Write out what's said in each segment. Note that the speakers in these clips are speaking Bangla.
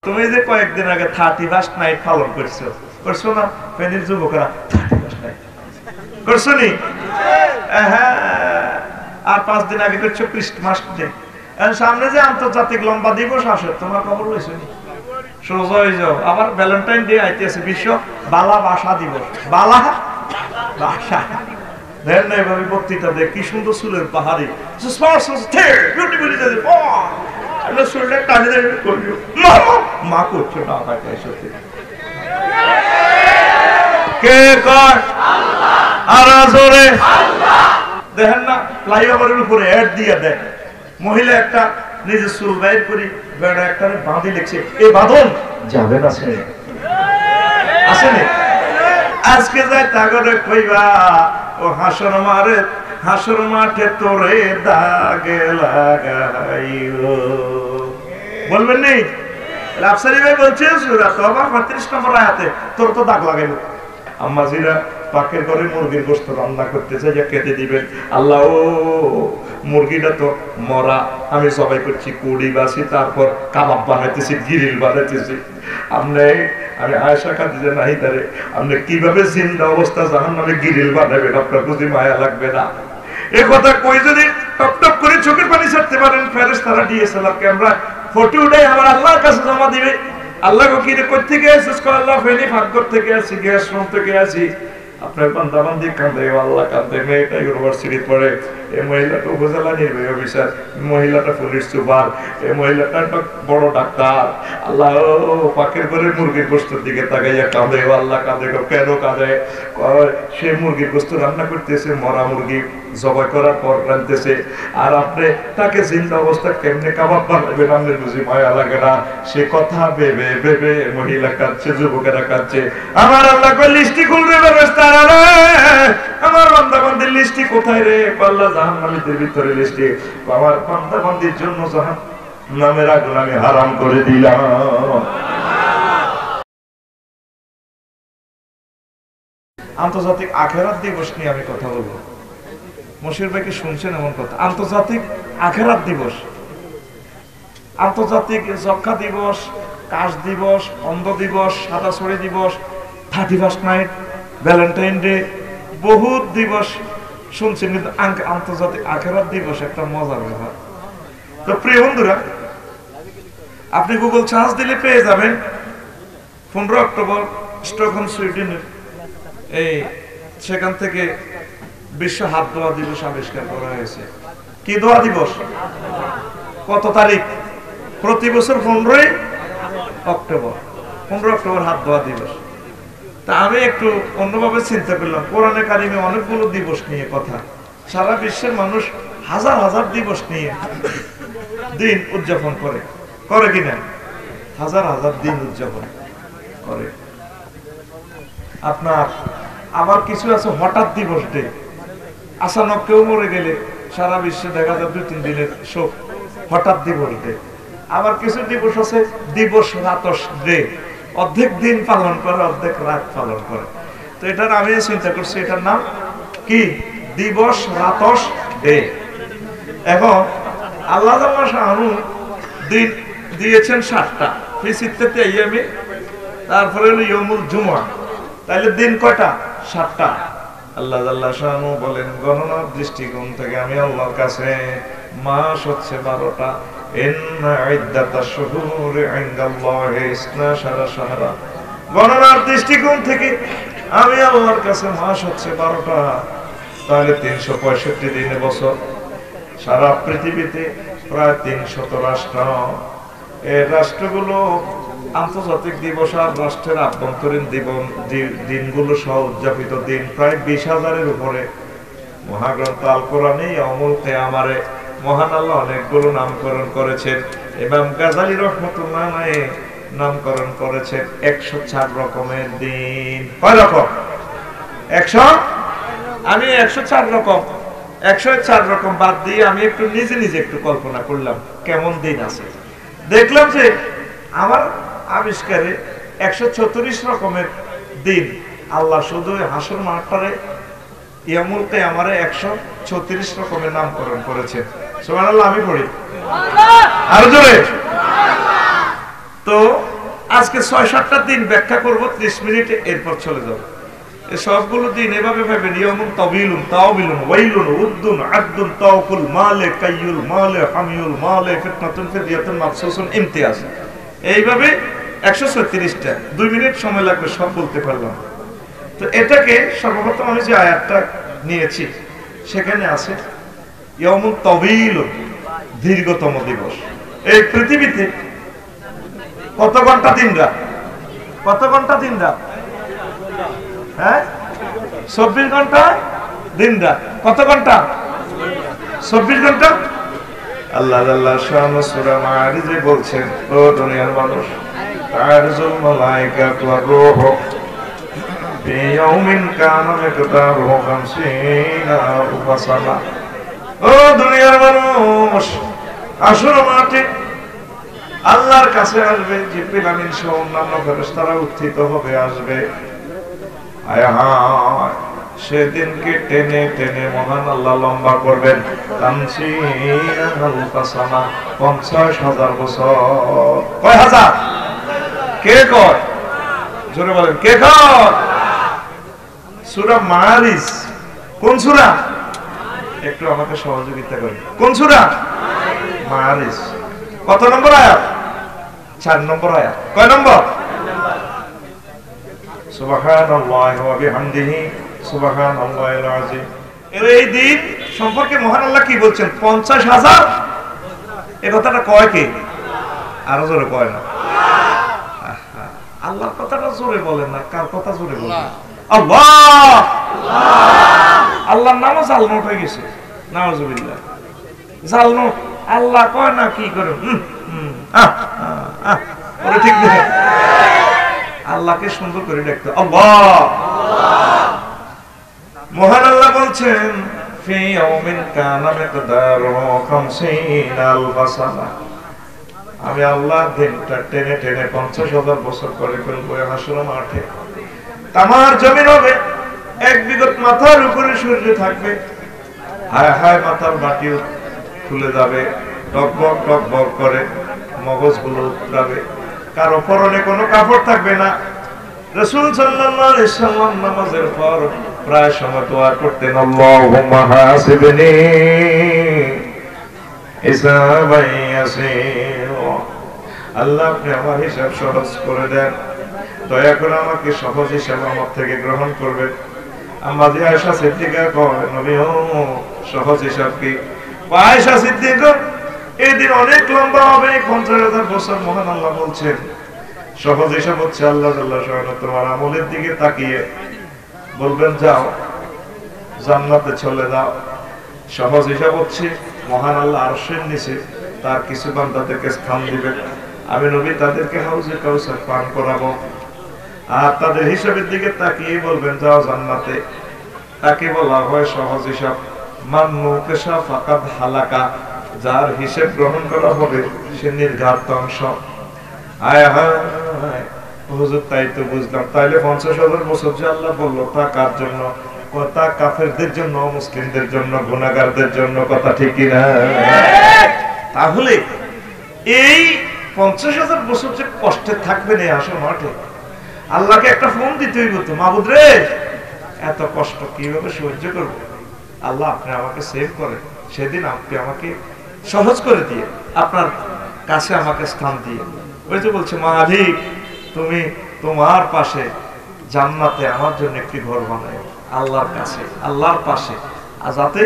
তুমি যে কয়েকদিন আগে 31st নাইট পালন করছো না? ফেনীর যুবকরা 31st নাইট করছো নি? হ্যাঁ, আর 5 দিন আগে করছো ক্রিসমাস ডে। সামনে যে আন্তর্জাতিক লম্বা দিবস আসে, তোমার খবর লইছো নি? সোজা হয়ে যাও, আবার ভ্যালেন্টাইন ডে আইতেছে, বিশ্ব বালা ভাষা দিবস। বালা ভাষা দেন না, এভাবে বক্তৃতা দেখ, কি সুন্দর চুলের পাহাড়ি মা করছো না, কে কর দেখেন না, ফ্লাইওভারের উপরে অ্যাড দিয়ে দেয়, মহিলা একটা নিজের চুল বাইর করি বেড়া একটা বাঁধি লিখছে, এ বাঁধন যাবে না আসেনি। আজকে যাই তাগরে কইবা ও হাসর মাঠে তোরে দাগে লাগাইও, বলবেন নি? আফসারি ভাই বলছে সূরা তওবা 35 নম্বর আয়াতে তোর তো দাগ লাগাইলো। আম্মাজিরা পাকের ঘরে মুরগির গোশত রান্না করতেছে, যে কেটে দিবেন, আল্লাহ ও মুরগিটা তো মরা, আমি সবাই করছি কুড়ি বাসি, তারপর কাবাব বানাইতেছি, গ্রিল বানাইতেছি, আমি আয়েশা খাদিজা নাহি তারে আপনি কিভাবে জিন্দা অবস্থা জাহান্নামে গ্রিল বানাবেন, আপনার বুঝি মায়া লাগবে না? এই কথা কই যদি টপ টপ করে চোখের পানি ছাড়তে পারেন, ফেরেশতারা ডিএসএলআর ক্যামেরা ফটো উঠাই আমার আল্লাহর কাছে জমা দিবে। আল্লাহ কি রে, কই থেকে এসেছিস? আল্লাহ ফেনী ফাঁকর থেকে আসি, গ্যাস রুম থেকে আসি। আপনার বান্দাবান্দি কাঁদে, আল্লাহ কাঁদে, মেয়েটা ইউনিভার্সিটি পড়ে, এই মহিলাটা উপজেলা নির্বাহী অফিসার, মহিলাটা পুলিশ সুপার, এই মহিলাটা একটা বড় ডাক্তার। আল্লাহ পাকের করে মুরগির গোশতের দিকে তাকাইয়া কাঁদে, আল্লাহ কাঁদে। কেন কাঁদে? সে মুরগির গোশত রান্না করতেছে, মরা মুরগি জবাই করার পর রাঁধতেছে, আর আপনি তাকে জিন্দা অবস্থা কেমনে কাবাব বানাবেন, আপনার বুঝি মায়া লাগে না? সে কথা ভেবে ভেবে মহিলা কাঁদছে, যুবকেরা কাঁদছে। আমার আল্লাহ কই লিস্টি খুলবে ব্যবস্থা রে, আমার বান্দাবান্দির লিস্টি কোথায় রে? আল্লাহ জাহান্নামীদের ভিতরে লিস্টি, আমার বান্দাবান্দির জন্য জাহান্নামের আগুন আমি হারাম করে দিলাম। আন্তর্জাতিক আখেরাত দিবস নিয়ে আমি কথা বলবো। মশির ভাই কি শুনছেন এমন কথা? আন্তর্জাতিক আখেরাত দিবস, আন্তর্জাতিক যক্ষা দিবস, কাশ দিবস, অন্ধ দিবস, সাদা ছড়ি দিবস, 31st নাইট, ভ্যালেন্টাইন ডে, বহুত দিবস শুনছেন, কিন্তু আন্তর্জাতিক আখেরাত দিবস একটা মজার ব্যাপার। তো প্রিয় বন্ধুরা, আপনি গুগল সার্চ দিলে পেয়ে যাবেন 15 অক্টোবর স্টকহোম সুইডেনের, এই সেখান থেকে বিশ্ব হাত ধোয়া দিবস আবিষ্কার করা হয়েছে। কি ধোয়া দিবস? কত তারিখ? প্রতি বছর 15 অক্টোবর, 15 অক্টোবর হাত ধোয়া দিবস। তা আমি একটু অন্যভাবে চিন্তা করলাম, কোরআনে কারিমে অনেকগুলো দিবস নিয়ে কথা, সারা বিশ্বের মানুষ হাজার হাজার দিবস নিয়ে দিন উদযাপন করে কিনা? হাজার হাজার দিন উদযাপন করে। আপনার আবার কিছু আছে হঠাৎ দিবস ডে, আচানক কেউ মরে গেলে সারা বিশ্বে দেখা যায় 2-3 দিনের শোক, হঠাৎ দিবস ডে। আবার কিছু দিবস আছে দিবস রাতস ডে, অর্ধেক দিন পালন করে, অর্ধেক রাত পালন করে। তো এটার আমি চিন্তা করছি, এটার নাম কি? দিবস রাতস ডে। এখন আল্লাহ দিন দিয়েছেন 7টা, তারপরে হলো ইয়মুল জুমা, তাইলে দিন কয়টা? 7টা। আল্লাহ বলেন, গণনার দৃষ্টিকোণ থেকে আমি আল্লাহর কাছে মাস হচ্ছে 12টা। গণনার দৃষ্টিকোণ থেকে আমি আল্লাহর কাছে মাস হচ্ছে 12টা, তাহলে 365 দিনে বছর। সারা পৃথিবীতে প্রায় 300 রাষ্ট্র, এই রাষ্ট্রগুলো আন্তর্জাতিক দিবস আর রাষ্ট্রের আভ্যন্তরীণ দিনগুলো সহ উদযাপিত দিন প্রায় 20,000-এর উপরে। মহাগ্রন্থ আল কোরআনে ইয়াউমুল কিয়ামারে মহান আল্লাহ অনেকগুলো নামকরণ করেছেন। ইমাম গাজালি রাহমাতুল্লাহ আলাইহি নামকরণ করেছেন 104 রকমের দিন। কয় রকম? 100। আমি 104 রকম, 104 রকম বাদ দিয়ে আমি একটু নিজে একটু কল্পনা করলাম কেমন দিন আছে। দেখলাম যে আমার আবিষ্কারে 134 রকমের দিন আল্লাহ শুধু হাসর মাঠটারে ইয়ামুল কিয়ামারে 134 রকমের নামকরণ করেছেন। সুবহানাল্লাহ। আমি পড়ি আর জোরে। তো আজকে ৬-৭টা দিন ব্যাখ্যা করব 30 মিনিটে, এরপর চলে যাব। এই সবগুলো দিন এভাবে ভাবেন, ইয়াউমুন তাবিলুন তাওবিলুন ওয়াইলুন উদ্দুন আদদুন তাওকুল মালে কাইয়ুল মালে হামিউল মালে ফিতনাতুন ফিদিয়াতুন মাফসুসুন ইমতিয়াজ, এইভাবে 136টা। 2 মিনিট সময় লাগবে সব বলতে পারলাম। তো এটাকে সর্বপ্রথম আমি যে আয়াতটা নিয়েছি সেখানে আছে ইয়াউমুন তাবিলুন, দীর্ঘতম দিবস। এই পৃথিবীতে কত ঘন্টা দিন রাত? কত ঘন্টা দিন রাত? হ্যাঁ, 24 ঘন্টা দিন রাত। কত ঘন্টা? 24 ঘন্টা। আল্লাহ আল্লাহ শান সূরা মাআরিজে বলছেন, ও দুনিয়ার মানুষ, তারজুল মালায়েকাতু ওয়ার রূহু ফি ইয়াউমিন কানা মিকদারুহু 50 আলফ সানা। ও দুনিয়ার মানুষ, আসর মাঠে আল্লাহর কাছে আসবে, জিবরিল আমিন সহ অন্যান্য ফেরেশতারা উত্থিত হবে, আসবে। আয় হায়, সেদিনকে টেনে টেনে মহান আল্লাহ লম্বা করবেন 50,000 বছর। কয় হাজার? কে কয়? জোরে বলেন, কে কয়? সূরা মাআরিজ। কোন সূরা? একটু আমাকে সহযোগিতা করেন। কোন সূরা? মাআরিজ। কত নম্বর আয়াত? 4 নম্বর আয়াত। কয় নম্বর? সুবহানাল্লাহি ওয়া বিহামদিহি সুবহানাল্লাহিল আযীম। এই দিন সম্পর্কে মহান আল্লাহ কি বলছেন? 50,000। এই কথাটা কয় কে? আরো জোরে কয় না? আল্লাহর কথাটা জোরে বলেন না, কার কথা জোরে বলেন? আল্লাহ। আল্লাহর নামও জালনোট হয়ে গেছে, নাউজুবিল্লাহ। জালনোট আল্লাহ কয় না, কি করে ওরে ঠিক দেখে আল্লাহকে সুন্দর করে দেখতে আল্লাহ। মহান আল্লাহ বলছেন, ফি ইয়াউমিন কানা মিকদারুহু 50 আলফ সানা। আমি আল্লাহ দিনটা টেনে টেনে 50,000 বছর করে ফেলবো। হাসর মাঠে তামার জমিন হবে, এক বিগত মাথার উপরে সূর্য থাকবে। হায় হায়, মাথার মাটিও খুলে যাবে, টকবক টকবক করে মগজগুলো উতরাবে, কারো পরনে কোনো কাপড় থাকবে না। রাসূল সাল্লাল্লাহু আলাইহি ওয়াসাল্লাম নামাজের পর প্রায় সময় দোয়া করতেন, আল্লাহুম্মা হাসিবনি হিসাবান ইয়াসীরা। আল্লাহ, আপনি আমার হিসাব সহজ করে দেন, দয়া করে আমাকে সহজ হিসাব আমার থেকে গ্রহণ করবেন। আম্মা জি আয়েশা সিদ্দিকা কয়, নবী ও সহজ হিসাব কি? আয়েশা সিদ্দিকা, এই দিন অনেক লম্বা হবে, 50,000 বছর। মহান আল্লাহ বলছেন, সহজ হিসাব হচ্ছে আল্লাহ তোমার আমলের দিকে তাকিয়ে বলবেন, যাও জান্নাতে চলে যাও। সহজ হিসাব হচ্ছে মহান আল্লাহ আরশের নিচে তার কিছু বান্দাদেরকে স্থান দিবেন, আমি নবী তাদেরকে হাউজে কাউসার পান করাবো। আর তাদের হিসাবের দিকে তাকিয়ে বলবেন, যাও জান্নাতে। তাকে বলা হয় সহজ হিসাব। মান মুকেশা ফাকাদ হালাকা, যার হিসাব গ্রহণ করা হবে সে নির্ঘাত ধ্বংস। আয় হায় হুজুর, তাই তো বুঝলাম। তাইলে 50,000 বছর যে আল্লাহ বললো, তা কার জন্য? কথা কাফেরদের জন্য, মুসলিমদের জন্য, গুনাহগারদের জন্য। কথা ঠিক কিনা? তাহলে এই 50,000 বছর যে কষ্টে থাকবে না আসল মাঠে, আল্লাহকে একটা ফোন দিতে হইব তো, মাবুদ রে এত কষ্ট কিভাবে সহ্য করবো? আল্লাহ, আপনি আমাকে সেভ করেন, সেদিন আপনি আমাকে সহজ করে দিয়ে আপনার কাছে আমাকে স্থান দিয়ে। ওই যে বলছে, মালিক তুমি তোমার পাশে জান্নাতে আমার জন্য একটি ঘর বানায়, আল্লাহর কাছে, আল্লাহর পাশে, আর যাতে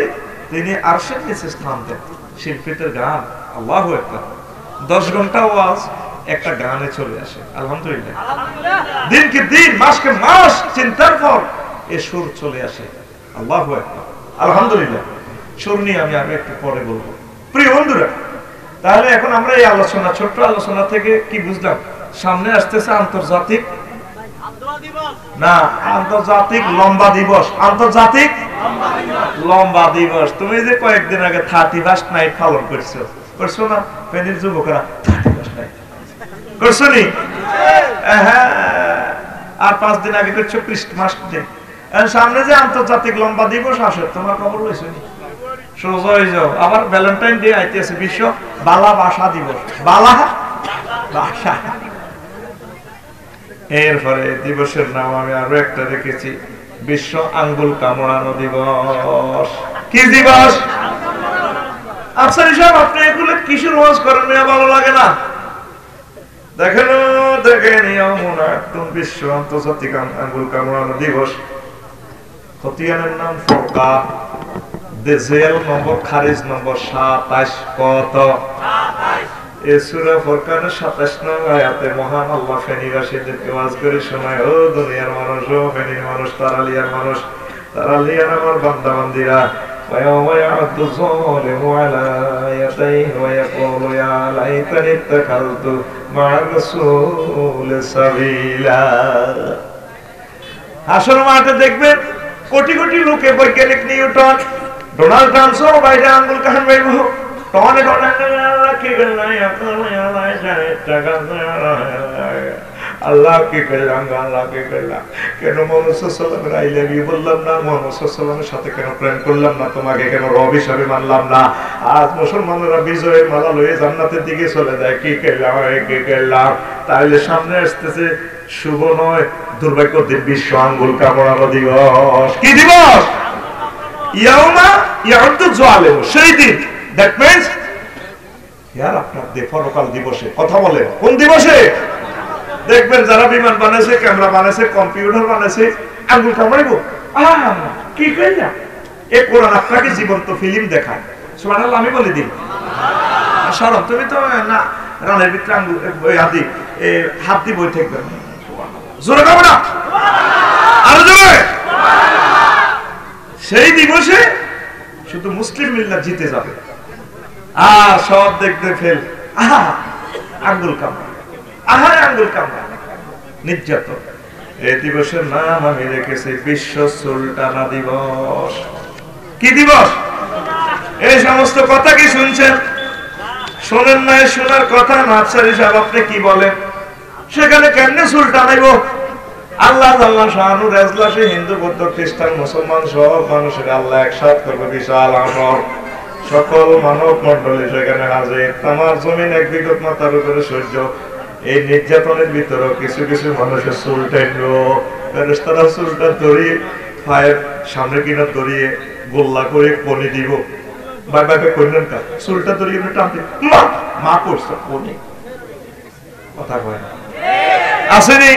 তিনি আরশের নিচে স্থান দেন। শিল্পীদের গান, আল্লাহু আকবার। 10 ঘন্টা ওয়াজ একটা গানে চলে আসে। আলহামদুলিল্লাহ, দিনকে দিন, মাসকে মাস চিন্তার পর এ সুর চলে আসে। আল্লাহু আকবার, আলহামদুলিল্লাহ। সুর নিয়ে আমি আরো একটু পরে বলবো। প্রিয় বন্ধুরা, তাহলে এখন আমরা এই আলোচনা, ছোট্ট আলোচনা থেকে কি বুঝলাম? সামনে আসতেছে আন্তর্জাতিক লম্বা দিবস। আন্তর্জাতিক লম্বা দিবস। তুমি যে কয়েকদিন আগে 31st নাইট পালন করছো না? ফেনীর যুবকরা 31st নাইট করছো নি? হ্যাঁ, আর 5 দিন আগে করছো ক্রিসমাস ডে। সামনে যে আন্তর্জাতিক লম্বা দিবস আসে, তোমার খবর লইছো নি? সোজা হয়ে যাও। আবার ভ্যালেন্টাইন ডে আইতেছে, বিশ্ব বালা ভাষা দিবস। বালা ভাষা, এরপরে দিবসের নাম আমি আরো একটা রেখেছি, বিশ্ব আঙ্গুল কামড়ানো দিবস। কি দিবস? আফসারি সাহেব, আপনি এগুলো কিসের ওয়াজ করেন? ভালো লাগে না? দেখেন একদম বিশ্ব আন্তর্জাতিক আঙ্গুল কামড়ানো দিবস। খতিয়ানের নাম ফোরকা, দেজেল নম্বর খারিজ নম্বর 27। কত? এই সূরা ফুরকানের 27 নং আয়াতে মহান আল্লাহ ফেনীবাসীদেরকে ওয়াজ করে শোনায়, ও দুনিয়ার মানুষ, ও ফেনীর মানুষ, তারালিয়ার মানুষ, তারালিয়ার আমার বান্দা বান্দিরা, ويوم يعض الظالم على يديه ويقول يا ليتني اتخذت مع الرسول سبيلا। হাসর মাঠে দেখবেন কোটি কোটি লোকে, বৈজ্ঞানিক নিউটন, ডোনাল্ড ট্রাম্প সহ বাইরে আঙ্গুল কাহান বাইব টনে টনে কি করলাম আল্লাহ কি করলাম, আল্লাহ কি করলাম, কেন মুহাম্মদ সাল্লাল্লাহু আলাইহি ওয়া সাল্লাম বললাম না, মুহাম্মদ সাল্লাল্লাহু আলাইহি সাথে কেন প্রেম করলাম না, তোমাকে কেন রব হিসাবে মানলাম না। আজ মুসলমানরা বিজয়ের মালা লয়ে জান্নাতের দিকে চলে যায়, কি করলাম, কি করলাম। তাহলে সামনে আসতেছে শুভ নয় দুর্ভাগ্য দিন, বিশ্ব আঙ্গুল কামড়ানো দিবস। কি দিবস? ইয়াউমা ইয়াউদ্দু যালিম, সেই দিন। দ্যাট মিন্স ইয়ার আপনার পরকাল দিবসে কথা বলে। কোন দিবসে? দেখবেন যারা বিমান বানাইছে, ক্যামেরা বানাইছে, কম্পিউটার বানাইছে, আঙ্গুল কামড়াইবো। কি কইলা? এই কোরআন আপনাকে জীবন্ত ফিল্ম দেখায়। সুবহানাল্লাহ, আমি বলে দিই শরম, তুমি তো না রানের ভিতরে আঙ্গুল আদি হাত দিয়ে বই থাকবেন। জোরে কামড়া না, আরো জোরে। সেই দিবসে শুধু মুসলিম মিল্লাত জিতে যাবে, আর সব দেখতে ফেল আঙ্গুল কামড়া, আহারে আঙ্গুল কামড়া, নির্যাতন। এই দিবসের নাম আমি রেখেছি বিশ্ব সুলতানা দিবস। কি দিবস? এই সমস্ত কথা কি শুনছেন? শোনেন নাই? শোনার কথা না। আফসারি সাহেব, আপনি কি বলেন? সেখানে কেমনে সুলতান আইব? আল্লাহ আল্লাহ শাহানুর এজলাসে হিন্দু বৌদ্ধ খ্রিস্টান মুসলমান সব মানুষের আল্লাহ একসাথ করবে, বিশাল আমর, সকল মানব মন্ডলী সেখানে হাজির। আমার জমিন এক বিগত মাতার উপরে সূর্য। এই নির্যাতনের ভিতরে কিছু কিছু মানুষের চুল টাইনলো, ফেরেশতারা চুলটা ধরিয়ে পায়ের সামনে কিনা ধরিয়ে গোল্লা করে কনি দিব। বাই বাই করলেন কা চুলটা ধরিয়ে টানতে মা মা করছে কনি, কথা কয় না, আসেনি?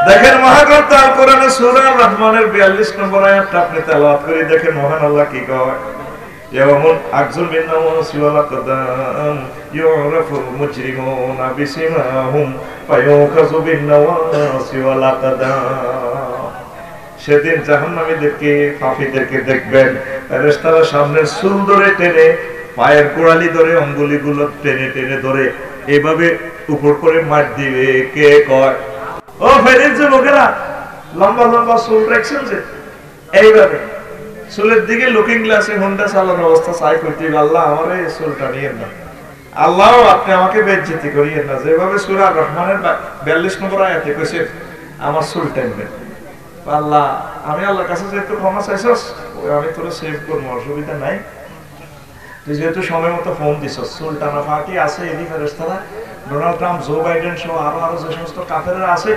দেখেন মহাগ্রন্থ আল কোরআনে সূরা রহমানের 42 নম্বর আয়াতটা আপনি তেলাওয়াত করে দেখেন মহান আল্লাহ কি কয়। ইয়ামুন আকজুল বিন্নাওয়া সিওয়ালা কদাম ইউরাফুল মুজরিমুনা বিসিমাহুম ফায়ুখাযু বিন্নাওয়া সিওয়ালা কদাম। সেদিন জাহান্নামীদেরকে, পাপীদেরকে দেখবেন ফেরেশতারা সামনের চুল ধরে টেনে, পায়ের গোড়ালি ধরে, অঙ্গুলিগুলো টেনে টেনে ধরে এভাবে উপর করে মার দিবে। কে কয়? ও ফেরের যে লোকেরা লম্বা লম্বা চুল রাখছেন, যে এইভাবে চুলের দিকে লুকিং গ্লাসে হোন্ডা চালানোর অবস্থা চাই করতে, আল্লাহ আমার এই চুলটা নিয়েন না, আল্লাহ আপনি আমাকে বেজ্জতি করিয়েন না। যেভাবে সূরা রহমানের 42 নম্বর আয়াতে কইছে আমার চুল টানবেন, আল্লাহ আমি আল্লাহর কাছে যেহেতু ক্ষমা চাইছস, আমি তোরে সেভ করবো, অসুবিধা নাই। তুই যেহেতু সময় মতো ফোন দিছস, চুল টানা পার্টি আছে এদিকে ফেরেশতারা, ডোনাল্ড ট্রাম্প, জো বাইডেন সহ আরো যে সমস্ত কাফেররা আছে,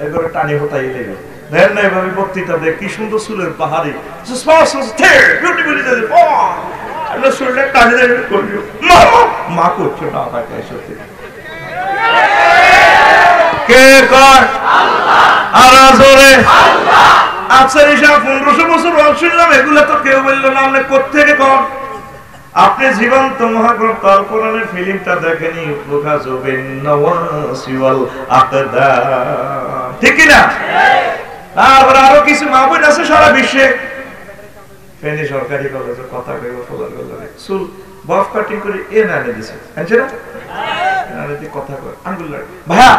এগুলো টানি হতাই লেগে দেন না। এভাবে বক্তৃতা দেখ, কি সুন্দর চুলের পাহাড়ি, চুলটা টানি করবি, মা করছো না আমাকে সত্যি। কে কর? আরো জোরে। আফসারি সাহেব 1500 বছর ওয়াজ শুনলাম, এগুলা তো কেউ বললো না, আপনি কোত্থেকে কর? আপনি জীবন্ত মহাগ্রন্থ আল কোরআনের ফিল্মটা দেখেনি? ঠিক কিনা? তারপর আরো কিছু মাহবুব আছে সারা বিশ্বে। ফেনী সরকারি কলেজে কথা কইব ফলার গলারে চুল বফ কাটিং করে এ না এনে দিছে, জানেন না? এনে কথা কয় আঙ্গুল লাগে, ভাইয়া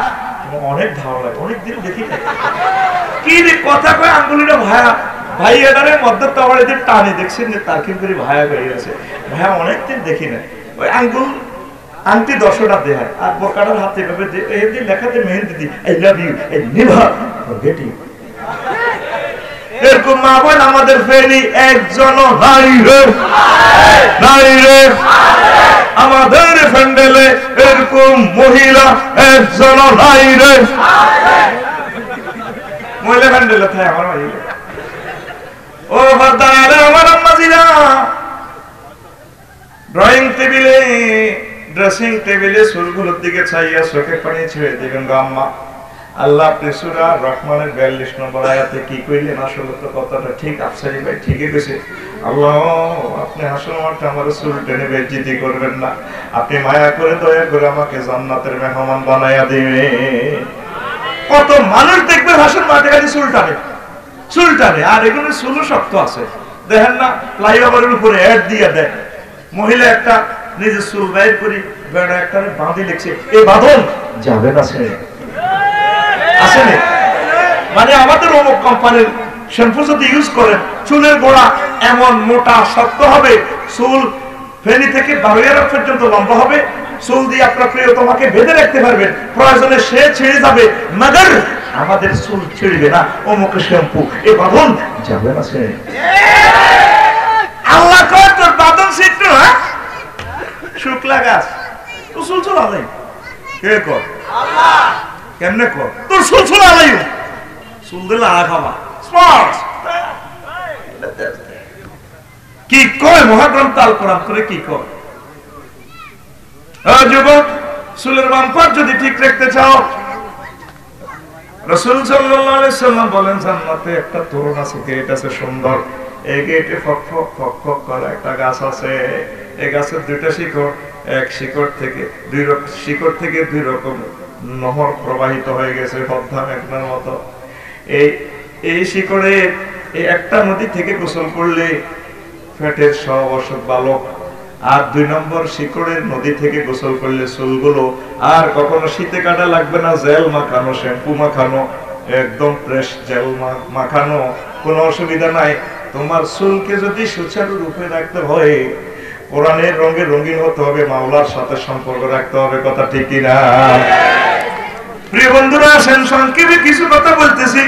অনেক ভালো লাগে, অনেক দিন দেখি না কি রে কথা কয় আঙ্গুলিটা ভাইয়া, ভাই এটারে মধ্য টাওয়ারে টানে দেখছেন যে তার কিন্তু ভাইয়া হয়ে গেছে, ভাইয়া অনেকদিন দেখি না। ওই আঙ্গুল আংটি 10টা দেয় আর বোকাটার হাতে ভাবে এই লেখাতে মেহেন্দি দি I love you, I never forget you. এরকম মা বোন আমাদের ফেনী একজনও নাই রে, নাই রে। আমাদের ফ্যান্ডেলে এরকম মহিলা একজনও নাই রে। প্যান্ডেলে থাকে আমার ভাই ও বাদারে আমার আম্মাজিরা ড্রয়িং টেবিলে ড্রেসিং টেবিলে চুলগুলোর দিকে চাইয়া চোখে পানি ছেড়ে দিবেন গো আম্মা আল্লাহ আপনি সূরা রহমানের 42 নম্বর আয়াতে কি কইলেন আসলে তো কথাটা ঠিক আফসারি ভাই ঠিকই কইছে আল্লাহ আপনি আসলে আমার চুল টেনে বেজ্জতি করবেন না আপনি মায়া করে দয়া করে আমাকে জান্নাতের মেহমান বানায়া দিবেন কত মানুষ দেখবে হাসন মাঠে খালি চুল টানে আর এগুলো চুলও শক্ত আছে দেখেন না ফ্লাইওভারের উপরে অ্যাড দিয়ে দেয় মহিলা একটা নিজের চুল বাইর করি বেড়া একটা বাঁধি লিখছে এই বাঁধন যাবে না সে আসেনি মানে আমাদের অমুক কোম্পানির শ্যাম্পু যদি ইউজ করেন চুলের গোড়া এমন মোটা শক্ত হবে চুল ফেনি থেকে 12 পর্যন্ত লম্বা হবে চুল দিয়ে আপনার প্রিয় তোমাকে বেঁধে রাখতে পারবেন প্রয়োজনে সে ছেড়ে যাবে মগর আমাদের চুল ছেড়বে না অমুক শ্যাম্পু এই বাঁধন যাবে না সে আল্লাহ কয় তোর বাঁধন ছিট্ট হ্যাঁ শুকলা গাছ তো চুল চুল আলাই কে কর আল্লাহ কেমনে কর তোর চুল চুল আলাই চুল দিলে আড়া খাবা স্মার্ট কি কয় মহাগ্রন্থ আল কোরআন করে কি কয় যুবক চুলের বাম্পার যদি ঠিক রাখতে চাও রাসূল সাল্লাল্লাহু আলাইহি সাল্লাম বলেন জান্নাতে একটা তরুণ আছে গেট আছে সুন্দর এই গেটে ফক ফক করে একটা গাছ আছে এই গাছের দুইটা শিকড় এক শিকড় থেকে দুই রকম নহর প্রবাহিত হয়ে গেছে পদ্মা মেঘনার মতো এই শিকড়ে এই একটা নদী থেকে গোসল করলে পেটের সব অসুখ ভালো আর 2 নম্বর শিকড়ের নদী থেকে গোসল করলে চুলগুলো আর কখনো শীতে কাটা লাগবে না জেল মাখানো শ্যাম্পু মাখানো একদম ফ্রেশ জেল মাখানো কোনো অসুবিধা নাই তোমার চুলকে যদি সুচারু রূপে রাখতে হয় কোরআনের রঙে রঙিন হতে হবে মাওলার সাথে সম্পর্ক রাখতে হবে কথা ঠিক কি না প্রিয় বন্ধুরা আসেন সংক্ষেপে কিছু কথা বলতেছি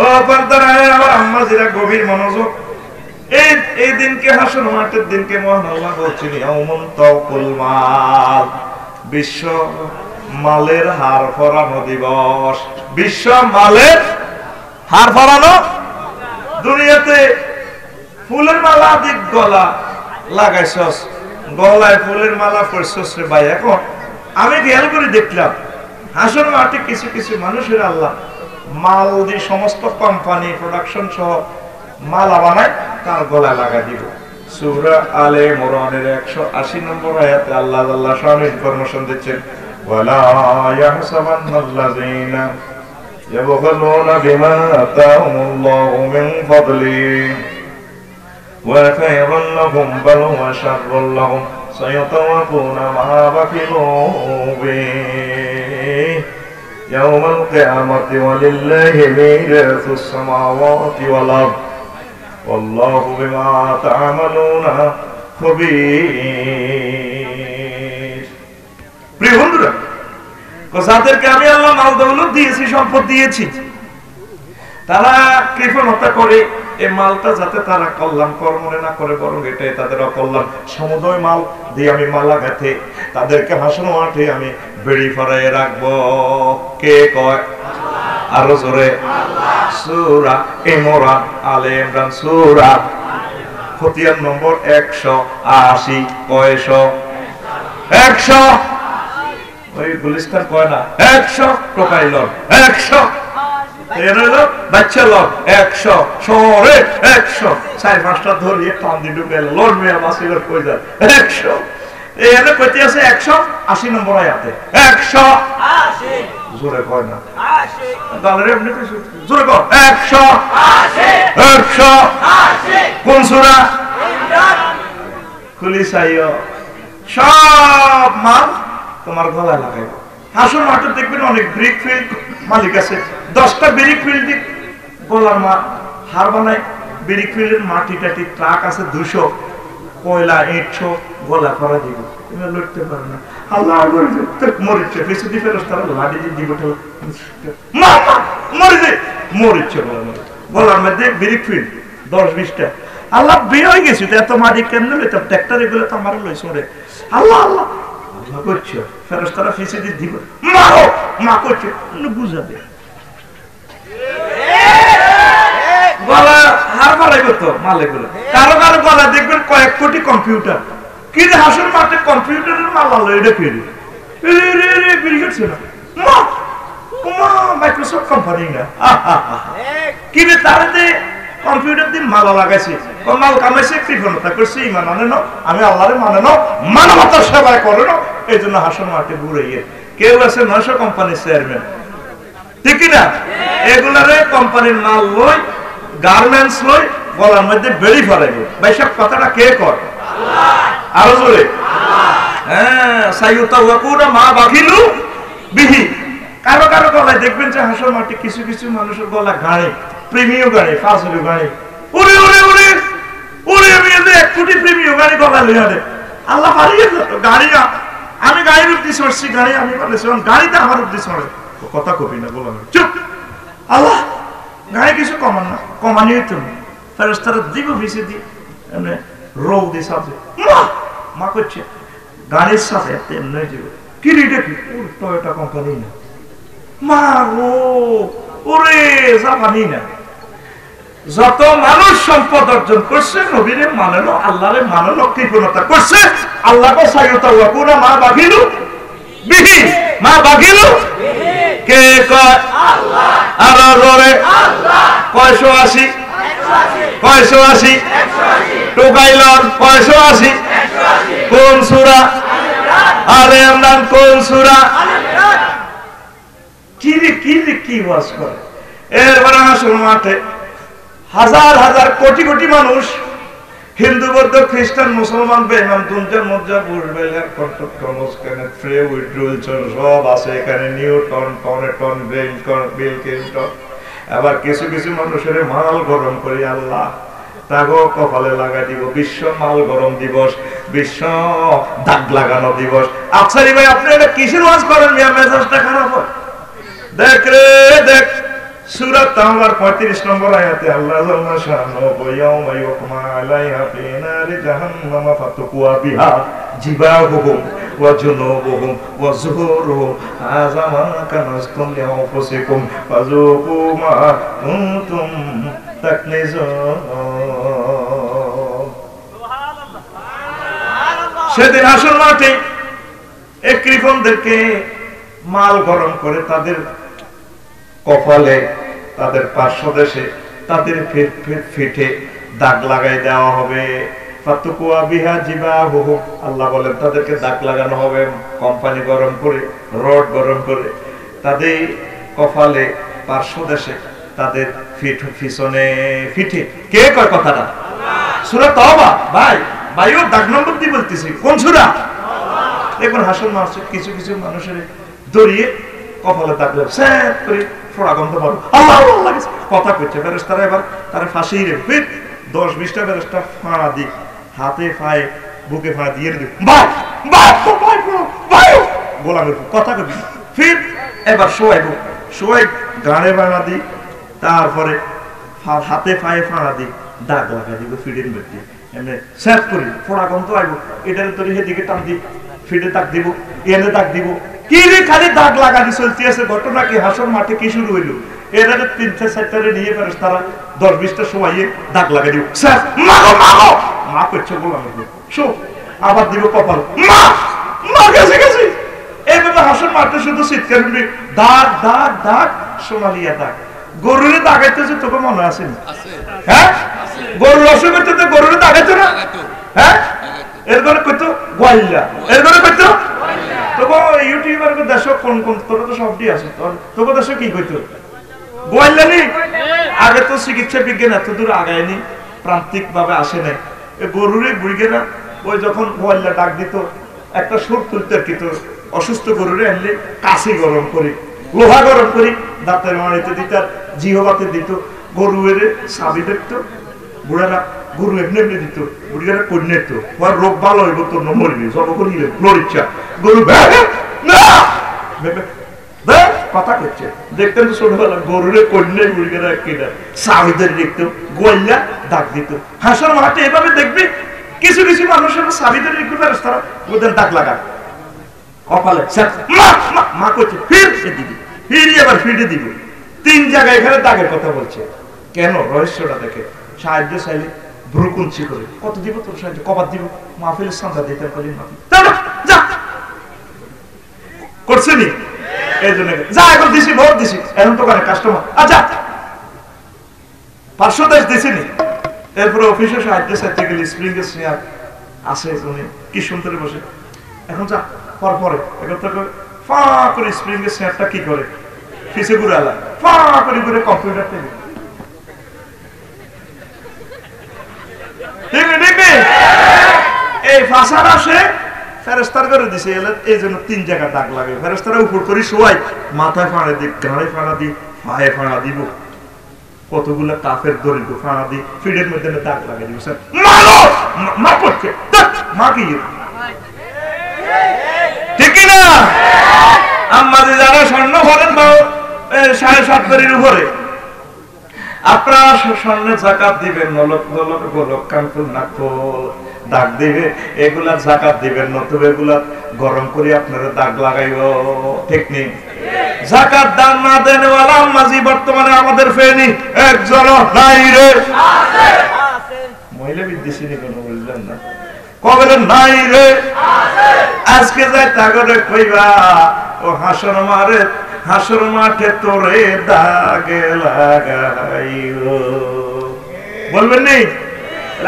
ও পর্দার আমার আম্মাজিরা গভীর মনোযোগ এই দিনকে হাসর মাঠের দিনকে মহান আল্লাহ বলছেন ইয়াউমুন তাওকুল মাল বিশ্ব মালের হার ফরানো দিবস বিশ্ব মালের হার ফরানো দুনিয়াতে ফুলের মালা দিক গলা লাগাইছস গলায় ফুলের মালা পরছস রে ভাই এখন আমি খেয়াল করে দেখলাম হাসর মাঠে কিছু কিছু মানুষের আল্লাহ মাল দিয়ে সমস্ত কোম্পানি প্রোডাকশন সহ মালা বানায় তার গলায় লাগা দিব সূরা আলে ইমরানের 180 নম্বর আয়াতে আল্লাহ শানে ইনফরমেশন দিচ্ছেন ওয়ালা ইয়াহসাবান্নাল্লাযিনা ইয়াবখালুনা বিমা আতাহুমুল্লাহু মিন ফাদলি ওয়া খায়রুল লাহুম বাল ওয়া শাররুল লাহুম সায়াতাওয়াকুনা মা বাকিলু বিহি ইয়াউমাল কিয়ামাতি ওয়ালিল্লাহি মিরাসুস সামাওয়াতি ওয়াল আরদ والله بما تعملون خبير প্রিয় বন্ধুরা যাদেরকে আমি আল্লাহ মাল দৌলত দিয়েছি সম্পদ দিয়েছি তারা কৃপণতা করে এই মালটা যাতে তারা কল্যাণ কর্মে না করে বরং এটাই তাদের অকল্যাণ সমুদয় মাল দিয়ে আমি মালা গাঁথে তাদেরকে হাসন মাঠে আমি বেড়ি ফরাইয়ে রাখবো কে কয় আরো জোরে সূরা ইমরান আলে ইমরান সূরা খতিয়ান নম্বর 180 কয়শ 100 ওই গুলিস্তান কয় না 100 প্রোফাইলর 100 এর হলো বাচ্চা লোক 100 শহরে 100 চার পাঁচটা ধরিয়ে টান দি ঢুকে লড় মেয়া বাসির কই যায় 100 এখানে কইতে আছে 180 নম্বর আয়াতে 180 জোরে কয় না 80 তাহলে আপনি জোরে কর 180 কোন সূরা ইমরান খুলিসাইও সব মাল তোমার গলায় লাগাইবো হাসর মাঠে দেখবেন অনেক ব্রিক ফিল্ড মালিক আছে 10টা ব্রিক ফিল্ড গলার মা হার বানায় ব্রিক ফিল্ডের মাটি টাটি ট্রাক আছে 200 কয়লা ইট গলা করা দিব তুমি লড়তে পারো না আল্লাহ মরিচ্ছে বেশি দি ফেরেশতারা লাঠি দিয়ে দিব মামা মরিচ্ছে গলার মধ্যে ব্রিক ফিল্ড 10-20টা আল্লাহ বের হয়ে গেছে এত মাটি কেমনে লইতে ট্রাক্টর এগুলো তো আমার লইছে রে আল্লাহ আল্লাহ আল্লাহ করছে ফেরেশতারা ফেসে দিয়ে দিব মারো মা করছে বুঝাবে ফলাইব তো মালেগুলো। কারো কারো গলা দেখবেন কয়েক কোটি কম্পিউটার, কিন্তু হাসন মাঠে কম্পিউটারের মাল আলো এটা ফেরি মাইক্রোসফট কোম্পানি না, কিন্তু তারা যে কম্পিউটার দিয়ে মালা লাগাইছে, মাল কামাইছে, কৃপণতা করছে, ইমান মানে না, আমি আল্লাহরে মানে না, মানবতার সেবায় করে না, এই জন্য হাসন মাঠে ঘুরাইয়ে। কেউ আছে 900 কোম্পানির চেয়ারম্যান, ঠিক না? এগুলারে কোম্পানির মাল লই, গার্মেন্টস লই, গলার মধ্যে বেড়ি ফেলাইব। ভাই সব কথাটা কে কর? আরো জোরে। হ্যাঁ, সাইয়ুতাওয়াকুনা মা বাখিলু বিহি। কারো কারো গলায় দেখবেন যে হাসর মাঠে কিছু কিছু মানুষের গলা গাড়ি, প্রেমীয় গাড়ি, ফাজলু গাড়ি, উড়ে উড়ে উড়ে উড়ে, আমি 1 কোটি প্রেমীয় গাড়ি গলা লইয়া দে। আল্লাহ পারিয়ে দিত গাড়ি, আমি গাড়ির উপর দিয়ে চড়ছি, গাড়ি আমি বলেছি গাড়িতে আমার উপর দিয়ে চড়ে, কথা কবি না, বললাম চুপ। আল্লাহ গাড়ি কিছু কমান না, কমানি হইতো না, ফেরেশতারা দিব ভিসে দি এমনি রৌ দিয়ে সাথে মা করছে গাড়ির সাথে এমনি দিব। কি রেটে কি? টয়োটা কোম্পানি না মা গো, ওরে জাপানি না। যত মানুষ সম্পদ অর্জন করছে, নবীরে মানানো, আল্লাহরে মানানো, কৃপণতা করছে, আল্লাহকে সাইয়্যিতাওয়াকুনা মা বাখিলু বিহি, মা বাখিলু কে কয়? আল্লাহ। আর জোরে আল্লাহ। 180 180 টোকাইলন 180 কোন সূরা? আলে ইমরান। কোন সূরা? কি ওয়াজ করে। এরপরে হাসর মাঠে হাজার হাজার কোটি কোটি মানুষ, হিন্দু, বৌদ্ধ, খ্রিস্টান, মুসলমান, বেঈমান, দুনজার মজ্জা, বুশবেলার, কন্ট্রোল, ফ্রে, উইলসন সব আছে এখানে, নিউটন, টন, বিল ক্লিনটন। আবার কিছু কিছু মানুষের মাল গরম করি আল্লাহ তাগো কপালে লাগাই দিব। বিশ্ব মাল গরম দিবস, বিশ্ব দাগ লাগানো দিবস। আচ্ছা রে ভাই, আপনি এটা কিসের ওয়াজ করেন? মিয়া মেজাজটা খারাপ হয়। দেখ রে দেখ, সূরা তাওবার 35 নম্বর আয়াতে আল্লাহ জাল্লা শানুহু ইয়াউমা ইউকমা আলাইহা ফি নারি জাহান্নাম ফাতুকুয়া বিহা জিবাহুহুম ওয়া জুনুবুহুম ওয়া যুহুরুহুম হাযা মা কানাসতুম লিআনফুসিকুম ফাযুকু মা কুনতুম তাকনিজুন। সেদিন হাসর মাঠে এক কৃপণদেরকে মাল গরম করে তাদের কপালে, তাদের পার্শ্বদেশে, তাদের ফিটে দাগ লাগাই দেওয়া হবে। ফাতুকুয়া বিহা জিবাহুহুম, আল্লাহ বলেন তাদেরকে দাগ লাগানো হবে কোম্পানি গরম করে, রড গরম করে তাদের কপালে, পার্শ্বদেশে, তাদের পিছনে ফিটে। কে কয় কথাটা? সূরা তাওবা। ভাইও দাগ নম্বর দিয়ে বলতেছি, কোন সূরা? দেখুন হাসর মাঠে কিছু কিছু মানুষের দড়িয়ে কপালে দাগ লাগে, স্যাপ করে ফোড়া গন্ধ পাবো, আল্লাহ আল্লাহ কথা কইছে। ফেরেশতারা এবার তারা ফাঁসিয়ে দেবে, 10-20টা ফেরেশতা ফাঁড়া দিই, হাতে পায়ে বুকে ফাঁড়া দিয়ে দিবে, ভাই ভাই ভাই ভাই গোলামের কথা কবি। ফির এবার শোয়াই গাড়ে বাড়া দিই, তারপরে হাতে পায়ে ফাঁড়া দিই, দাগ লাগা দিব ফিডের মধ্যে, এমনি স্যাপ করি, ফোড়া গন্ধ আইব, এটার তোর হেদিকে টান দিই, ফিডে দাগ দিব, এনে দাগ দিব, কি রে খালি দাগ লাগানি চলতে আছে। ঘটনা কি? হাসর মাঠে কি শুরু হইলো? এরা 3-4টা নিয়ে তারা 10-20টা সময় দাগ লাগাই দিব, স্যার মাগো মাগো মা করছে গোলাম, শো আবার দিব কপাল, মা মা গেছে গেছে। এইভাবে হাসর মাঠে শুধু চিৎকার করবি, দাগ দাগ দাগ, সোনালিয়া দাগ। গরুরে দাগাইতেছে, তোকে মনে আছে না? হ্যাঁ, গরুর অসুখ হচ্ছে তো গরুরে দাগাইতো না? হ্যাঁ, এর ঘরে কইতো গোয়াইলা, এর ঘরে কইতো তোকে ইউটিউবার দেশ কোন কোন, তোরা তো সবটি আছে, তোকে দেশ কি কইতো গোয়াইলা নি। আগে তো চিকিৎসা বিজ্ঞান এত দূর আগায়নি, প্রান্তিক ভাবে আসে নাই। গরুরে বুড়িগেরা ওই যখন গোয়াইলা ডাক দিত, একটা সুর তুলতে কিন্তু অসুস্থ গরুরে আনলে কাশি গরম করি, লোহা গরম করি, দাঁতের মাড়িতে দিত, আর জিহবাতে দিত, গরুয়ের সাবি দেখতো বুড়ারা, গরু এমনি এমনি দিত, বুড়িরা কন্যা তো ওর রোগ ভালো হইব, তোর মরবি সব করিলে লোর ইচ্ছা। গরু কথা করছে, দেখতেন তো ছোটবেলা গরুরে কন্যা বুড়িরা কিনা সাবিদের দেখতো, গোয়াল্লা দাগ দিত। হাসর মাঠে এভাবে দেখবি কিছু কিছু মানুষের সাবিদের একটু তারা ওদের দাগ লাগা কপালে, মা করছে ফির দিবি, ফিরি আবার ফিরে দিব। 3 জায়গায় এখানে দাগের কথা বলছে। কেন? রহস্যটা দেখে। সাহায্য চাইলে ভ্রুকুঞ্চি করে, কত দিব তোর সাহায্য, কবার দিব, মাহফিলের চাঁদা দিতে পারি না, করছে নি এই জন্য যা এখন দিছি ভোট দিছি এখন তো কাস্টমার আচ্ছা 500 দেশ দিছি নি। এরপরে অফিসে সাহায্য চাইতে গেলে স্প্রিং এর চেয়ার আছে উনি কি সুন্দর বসে, এখন যা পরে এখন তো ফা করে স্প্রিং এর চেয়ারটা কি করে পিছে ঘুরে আলা ফা করে ঘুরে কম্পিউটার থেকে এই ফাঁসার আসে ফেরেস্তার করে দিছে, এই জন্য 3 জায়গা দাগ লাগে। ফেরেস্তারা উপর করে শোয়াই, মাথায় ফাঁড়া দি, গাড়ে ফাঁড়া দি, পায়ে ফাঁড়া দিব, কতগুলা কাফের দরিদ্র ফাঁড়া দি, ফিডের মধ্যে দাগ লাগে দিব। স্যার মা করছে মা কি ঠিক না? আম্মাজি যারা স্বর্ণ ভরেন বা 7.5 ভরির উপরে, আপনারা স্বর্ণের যাকাত দিবেন, নলক গোলক কানফুল নাকফুল দাগ দিবে, এগুলা যাকাত দিবেন, নতুবা এগুলা গরম করে আপনারা দাগ লাগাইব, ঠিক নেই? যাকাত দান না দেন ওয়ালা আম্মাজি বর্তমানে আমাদের ফেনি একজন নাই রে, আছে মহিলা বিদ্বেষী নি কোনো বুঝলেন না, কবে নাই রে আছে। আজকে যাই তাগরে কইবা ও হাসর মাঠে তোরে দাগে লাগাইও, বলবেন নি?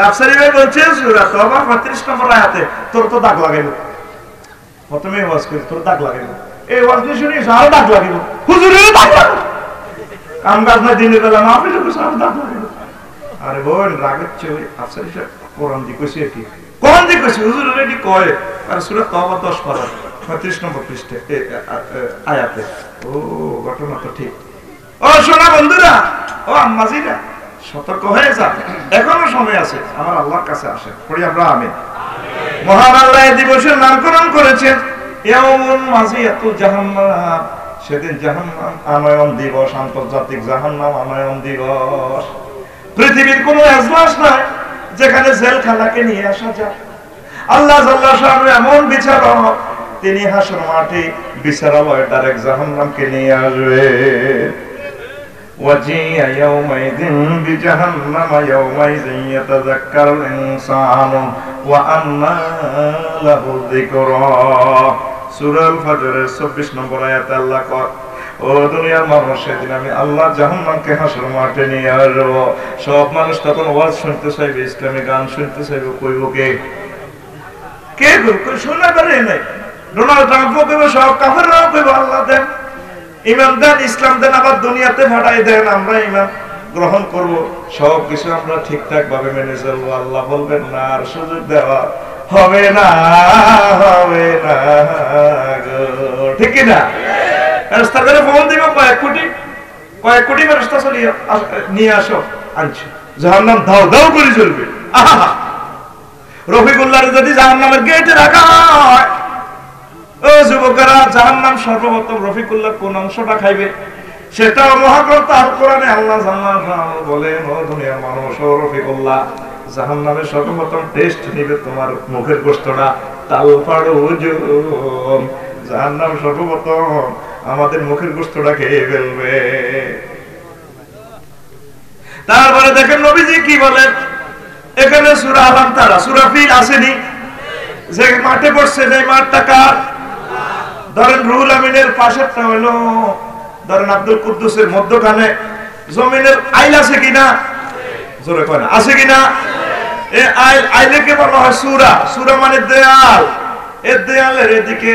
আফসারি ভাই বলছে সূরা তওবা 35 নম্বর আয়াতে তোর তো দাগ লাগাইলো, প্রথমে ওয়াজ করে তোর দাগ লাগাইলো, এই ওয়াজ শুনি সারা দাগ লাগাইলো, হুজুরের দাগ লাগাইলো, কাম কাজ না দিনের বেলা না আপনি তো সারা দাগ লাগাইলো। আরে বোন রাগের চেয়ে আফসারি সাহেব কোরআন দি কইছে কি, কোরআন দি কইছে হুজুর রেডি কয়, আর সূরা তওবা 10 পারা 35 নম্বর পৃষ্ঠা আয়াতে। ও ঘটনা তো ঠিক। ও সোনা বন্ধুরা, ও আম্মাজিরা, সতর্ক হয়ে যান, এখনো সময় আছে, আমার আল্লাহর কাছে আসেন, পড়ি আমরা আমিন। মহান আল্লাহ এই দিবসের নামকরণ করেছেন ইয়াউমুন মাজিয়াতুল জাহান্নাম, সেদিন জাহান্নাম আনয়ন দিবস, আন্তর্জাতিক জাহান্নাম আনয়ন দিবস। পৃথিবীর কোনো এজলাস নাই যেখানে জেলখানাকে নিয়ে আসা যায়। আল্লাহ জাল্লাহু শাআনু এমন বিচারক, তিনি হাসর মাঠে বিচারালয়ে ডাইরেক্ট জাহান্নামকে নিয়ে আসবে। وجيء يومئذ بجهنم يومئذ يتذكر الإنسان وأنى له الذكرى। সূরা আল ফজরের 24 নম্বর আয়াতে আল্লাহ কয়, ও দুনিয়ার মানুষ, সেদিন আমি আল্লাহ জাহান্নামকে হাসর মাঠে নিয়ে আসব। সব মানুষ তখন ওয়াজ শুনতে চাইবে, ইসলামী গান শুনতে চাইবে, কইব কে কে শোনা করে নাই, ডোনাল্ড ট্রাম্পও কইব, সব কাফেররাও কইব আল্লাহ দেন, ইমান দেন, ইসলাম দেন, আবার দুনিয়াতে ফাটাই দেন, আমরা ইমান গ্রহণ করব, সব কিছু আমরা ঠিকঠাক ভাবে মেনে চলবো। আল্লাহ বলবেন না, আর সুযোগ দেওয়া হবে না, হবে না গো, ঠিক কি না? ফেরেশতা করে ফোন দিব, কয়েক কোটি ফেরেশতা চলিয়ে নিয়ে আসো, আনছো, জাহান্নাম দাও দাও করে চলবে। আহা, রফিকুল্লাহর যদি জাহান্নামের গেটে রাখা হয়, ও যুবকেরা, জাহান্নাম সর্বপ্রথম রফিকুল্লাহ কোন অংশটা খাইবে সেটাও মহাগ্রন্থ আল কোরআনে আল্লাহ জাল্লাহু বলেন, ও দুনিয়ার মানুষ, ও রফিকুল্লাহ, জাহান্নামের সর্বপ্রথম টেস্ট নিবে তোমার মুখের গোশতটা, তালফাড়ু হুজুম, জাহান্নাম সর্বপ্রথম আমাদের মুখের গোশতটা খেয়ে ফেলবে। তারপরে দেখেন নবীজি কি বলেন, এখানে সূরা আলাম তারা, সূরা ফিল আসেনি, যে মাঠে পড়ছে, যে মাঠটা কার? ধরেন রুহুল আমিনের পাশেরটা হলো, ধরেন আব্দুল কুদ্দুসের মধ্যখানে জমিনের আইল আছে কিনা, জোরে কয় না, আছে কিনা? এই আইলকে বলা হয় সূরা, সূরা মানে দেয়াল, এই দেয়ালের এদিকে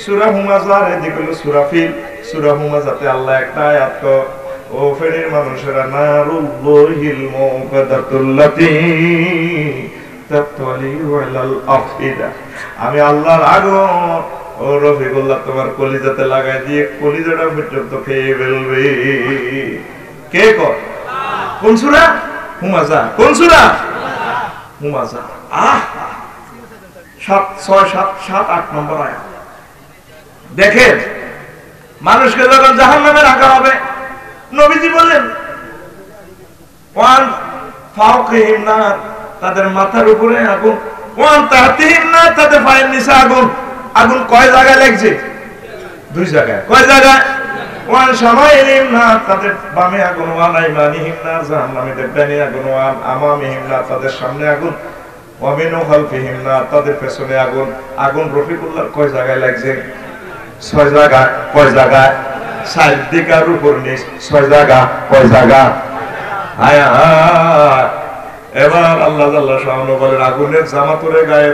সূরা হুমাজার, এদিকে হলো সূরা ফিল। সূরা হুমাজাতে আল্লাহ একটা আয়াত কো, ও ফেরের মানুষেরা, নারুল্লাহিল মুকাদ্দাতুল্লাতী তাতওয়ালিউ আলাল আফিদা, আমি আল্লাহর আগুন ও রফিকুল্লাহ তোমার কলিজাতে লাগাই দিয়ে কলিজাটা পর্যন্ত খেয়ে ফেলবে। কে কয়? কোন সূরা? হুমাজা। কোন সূরা? হুমাজা। 7, 6, 7, 7, 8 নম্বর আয়াত। দেখেন মানুষকে যখন জাহান্নামে রাখা হবে, নবীজি বললেন ওয়ান ফাওকিহিম নার, তাদের মাথার উপরে আগুন, ওয়ান তাহতিহিম নার, তাদের পায়ের নিচে আগুন। আগুন কয় জায়গায় লাগছে? 2 জায়গায়। কয় জায়গায়? ওয়ান শামাইলিহিম নার, তাদের বামে আগুন, ওয়ান আইমানিহিম নার, জাহান্নামীদের ডানে আগুন, ওয়ান আমামিহিম নার, তাদের সামনে আগুন, ওয়া মিন খালফিহিম নার, তাদের পেছনে আগুন। আগুন রফিকুল্লাহর কয় জায়গায় লাগছে? 6 জায়গায়। কয় জায়গায়? সাইড দিকে আর উপর নিচ 6 জায়গা। কয় জায়গা? হায় হায়। এবার আল্লাহ জাল্লা শাআনহু বলেন আগুনের জামা তোরে গায়ে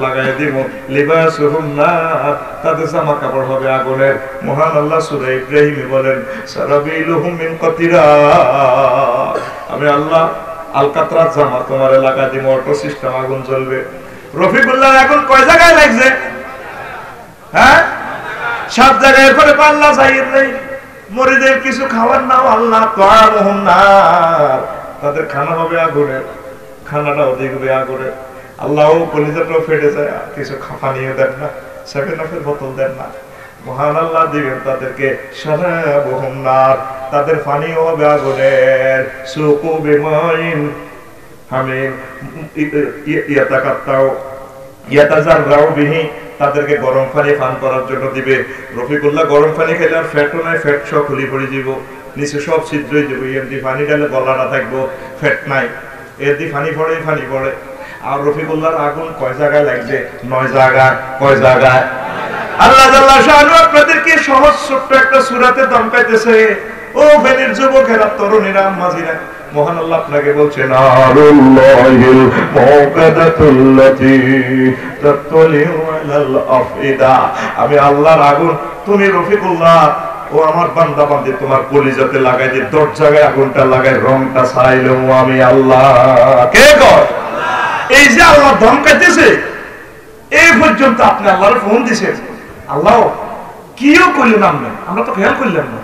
লাগায় দিব, লিবাসুহুম নার, তাদের জামা কাপড় হবে আগুনের। মহান আল্লাহ সূরা ইব্রাহিমে বলেন সারাবিলুহুম মিন কাতিরাত, আমি আল্লাহ আলকাতরাত জামা তোমারে লাগায় দিব, অটো সিস্টেম আগুন জ্বলবে। রফিকুল্লাহ আগুন কয় জায়গায় লাগছে? হ্যাঁ 7 জায়গায়। এরপরে আল্লাহ যাইর নেই, মরিদের কিছু খাবার নাও আল্লাহ তাআমুহুম নার, তাদের খানা হবে আগুনের, খানাটাও দেখবে আগুনের। আল্লাহ কলিজাটাও ফেটে যায়, কিছু পানিও দেন না, 7 আপের বোতল দেন না। মহান আল্লাহ দিবেন তাদেরকে শারাবুহুম নার, তাদের পানিও হবে আগুনের। সুকু বিমাইন হামিম ইয়াতাকাত্তাউ ইয়াতাজাররাউ বিহি, তাদেরকে গরম পানি পান করার জন্য দিবে। রফিকুল্লাহ গরম পানি খেলে আর ফ্যাটও নাই, ফ্যাট সব খুলি পড়ে যাব, নিচে সব ছিদ্র হয়ে যাবে। এমনি পানি ঢালে গলাটা থাকবো, ফ্যাট নাই, এর দিয়ে পানি পড়ে, পানি পড়ে। আর রফিকুল্লাহর আগুন কয় জায়গায় লাগছে? 9 জায়গায়। কয় জায়গায়? আল্লাহ জাল্লা শাআনহু আপনাদেরকে সহজ ছোট্ট একটা সূরাতে দমকাইতেছে। ও ফেনীর যুবকেরা, তরুণীরা, আম্মাজিরা, মহান আল্লাহ আপনাকে বলছেন নারুল্লাহিল মুকাদাতুল্লাতী তাতলিউ আলাল আফইদা, আমি আল্লাহর আগুন, তুমি রফিকুল্লাহ ও আমার বান্দা বান্দি তোমার কলিজাতে লাগাই দিয়ে 10 জায়গায় আগুনটা লাগাই, রংটা ছাড়াইলো আমি আল্লাহ। কে কয়? এই যে আল্লাহ ধমকাইতেছে, এই পর্যন্ত আপনি আল্লাহর ফোন দিছেন, আল্লাহ কিও কইলেন আপনি, আমরা তো খেয়াল করলাম না।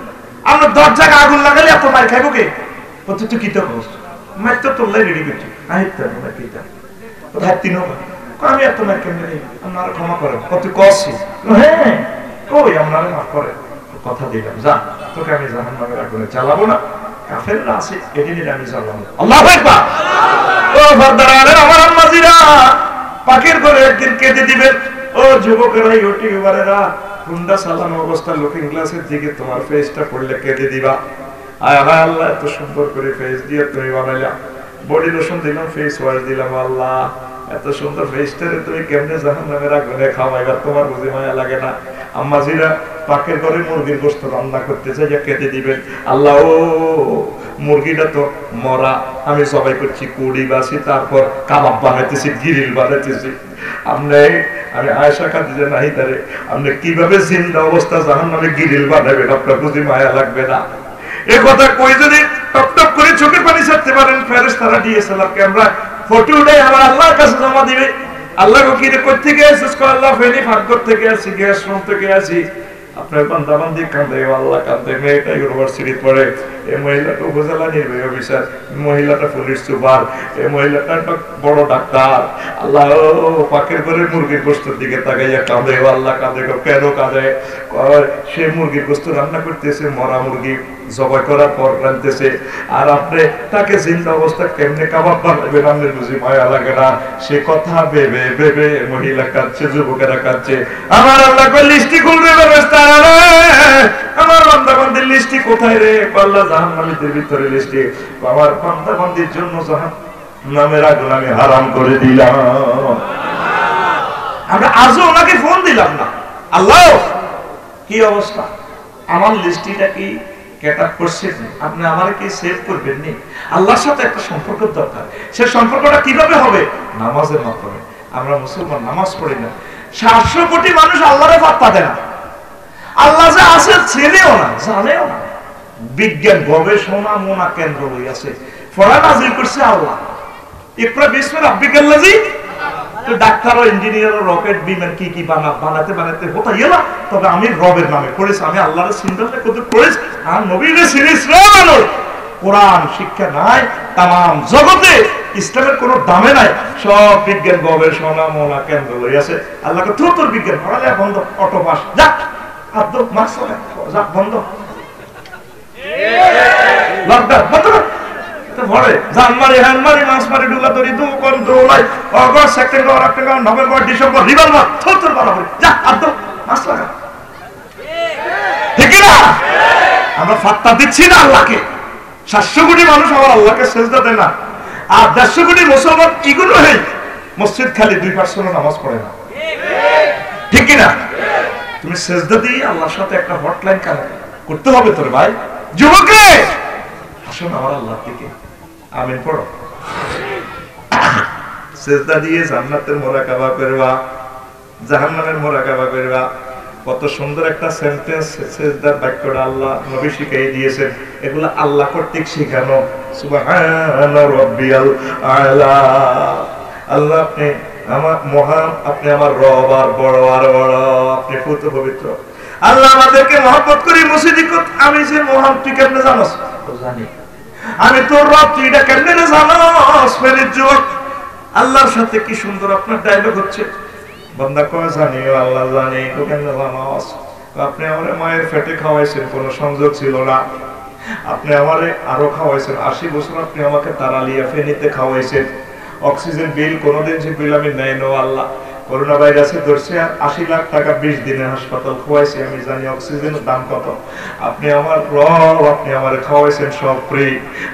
আমরা 10 জায়গায় আগুন লাগালে এত মার খাইবো কে? তুই তো কিতা কস, মার তো তোলাই রেডি করছি, আহিত না কিতা তো ধাত্তি নো, আমি এত মার কেমনে নেই, আপনারা ক্ষমা করেন। কত কসি? হ্যাঁ কই আপনারা মাফ করে, কথা দিলাম, যা তোকে আমি জাহান্নামের আগুনে চালাবো না, কাফেররা আছে এদিনের আমি চালাবো। আল্লাহু আকবার। ও ফারদারা, আমার আম্মাজিরা, পাকের করে একদিন কেঁদে দিবেন। ও যুবকেরা, ইউটিউবারেরা, হুন্ডা চালানো অবস্থা লুকিং গ্লাসের দিকে তোমার ফেসটা পড়লে কেঁদে দিবা। আয় হায় আল্লাহ, এত সুন্দর করে ফেস দিয়ে তুমি বানাইলা, বডি লোশন দিলাম, ফেস ওয়াশ দিলাম, আল্লাহ এত সুন্দর ফেসটারে তুমি কেমনে জাহান্নামের আগুনে খাওয়াইবা, তোমার বুঝি মায়া লাগে না? আম্মাজিরা, পাকের ঘরে মুরগির গোশত রান্না করতে চাই, কেটে দিবেন। আল্লাহ ও মুরগিটা তো মরা, আমি সবাই করছি কুড়ি বাসি, তারপর কাবাব বানাইতেছি, গ্রিল বানাইতেছি, আপনি আমি আয়েশা খাদিজা নাহি তারে আপনি কিভাবে জিন্দা অবস্থা জাহান্নামে গ্রিল বানাবেন, আপনার বুঝি মায়া লাগবে না? এ কথা কই যদি টপ টপ করে চোখের পানি ছাড়তে পারেন, ফেরেশতারা ডিএসএলআর ক্যামেরা ফটো উঠাই আমার আল্লাহর কাছে জমা দিবে। আল্লাহ কি রে, কই থেকে এসেছ? আল্লাহ ফেনি ফাঁকর থেকে আসি, গ্যাস রুম থেকে আসি। আপনার বান্দা বান্দি কাঁদে, আল্লাহ কাঁদে, মেয়েটা ইউনিভার্সিটি পড়ে, এই মহিলাটা উপজেলা নির্বাহী অফিসার, মহিলাটা পুলিশ সুপার, এই মহিলাটা একটা বড় ডাক্তার। আল্লাহ পাকের করে মুরগির গোশতের দিকে তাকাইয়া কাঁদে, আল্লাহ কাঁদে। কেন কাঁদে? সে মুরগির গোশত রান্না করতেছে, মরা মুরগি জবাই করার পর রাঁধতেছে, আর আপনি তাকে জিন্দা অবস্থা কেমনে কাবাব বানাবেন, আপনার বুঝি মায়া লাগে না? সে কথা ভেবে ভেবে মহিলা কাঁদছে, যুবকেরা কাঁদছে। আমার আল্লাহ কই লিস্টি খুলবে ব্যবস্থা, আমার বান্দা বান্দির লিস্টি কোথায় রে? আল্লাহ জাহান্নামীদের ভিতরে লিস্টি, আমার বান্দা বান্দির জন্য জাহান্নামের আগুন আমি হারাম করে দিলাম। আমরা আজও ওনাকে ফোন দিলাম না, আল্লাহ কি অবস্থা, আমার লিস্টিটা কি ক্যাটাপ করছেন, আপনি আমারে কি সেভ করবেন নি? আল্লাহর সাথে একটা সম্পর্ক দরকার। সে সম্পর্কটা কিভাবে হবে? নামাজের মাধ্যমে। আমরা মুসলমান নামাজ পড়ি না, 700 কোটি মানুষ আল্লাহরে পাত্তা দেয় না, আল্লাহ যে আছে ছেলেও না, জানেও না। বিজ্ঞান গবেষণা মোনা কেন্দ্র হয়ে আছে, ফরা নাজিল করছে আল্লাহ, ইকরা বিসমি রাব্বিকাল্লাযী। তো ডাক্তার ও ইঞ্জিনিয়ার ও রকেট বিমান কি কি বানাতে বানাতে হতো ইয়া, তবে আমি রবের নামে পড়েছি, আমি আল্লাহর সিন্ধান্তে কত পড়েছি, আর নবীর সিরিজরাও মানুষ কোরআন শিক্ষা নাই তাম জগতে, ইসলামের কোনো দামে নাই, সব বিজ্ঞান গবেষণা মোনা কেন্দ্র হয়ে আছে। আল্লাহকে তোর বিজ্ঞান পড়ালে বন্ধ, অটো পাস যা আব্দু মাস যা বন্ধ, লকডাউন বন্ধ কর, ভরে জানুয়ারি হানমারি মাস মারি ডুলা তরি দু কোন দোলাই August September October November December revolver থর বরাবর যা আব্দু মাস লাগা, ঠিক না? আমরা ফাত্তা দিচ্ছি না আল্লাহকে। 700 কোটি মানুষ আমার আল্লাহকে সেজদা দেয় না, আর 150 কোটি মুসলমান এগুলো নেই, মসজিদ খালি 2% নামাজ পড়ে না, ঠিক কিনা? তুমি সেজদা দিয়ে আল্লাহর সাথে একটা হটলাইন কানেক্ট করতে হবে তোর ভাই। যুবকে আসুন আমার আল্লাহর দিকে, আমিন পড়ো। সেজদা দিয়ে জান্নাতের মুরাকাবা করবা, জাহান্নামের মুরাকাবা করবা। কত সুন্দর একটা সেন্টেন্স সেজদার বাক্যটা আল্লাহ নবী শিখিয়ে দিয়েছেন। এগুলো আল্লাহ কর্তৃক শেখানো। সুবহানা রাব্বিয়াল আলা। আল্লাহ আপনি আমার মহান, আপনি আমার রব, আর বড় আর বড়, আপনি পুত পবিত্র। আল্লাহ আমাদেরকে মহব্বত করি মসজিদে। আমি যে মহান তুই কেমনে জানোস? জানি আমি তোর রব, তুই এটা কেমনে জানোস? ফেরের যুবক আল্লাহর সাথে কি সুন্দর আপনার ডায়লগ হচ্ছে। বান্দা কয় জানি, আল্লাহ জানি। তো কেমনে জানোস? আপনি আমার মায়ের পেটে খাওয়াইছেন, কোনো সংযোগ ছিল না। আপনি আমারে আরো খাওয়াইছেন, 80 বছর আপনি আমাকে তারালিয়া ফেনীতে খাওয়াইছেন। অক্সিজেন বিল কোনোদিন যে বিল আমি নেই নো আল্লাহ। করোনা ভাইরাসে ধরছে 80 লাখ টাকা 20 দিনে হাসপাতাল খোয়াইছি, আমি জানি অক্সিজেনের দাম কত। আপনি আমার রব, আপনি আমারে খাওয়াইছেন সব ফ্রি।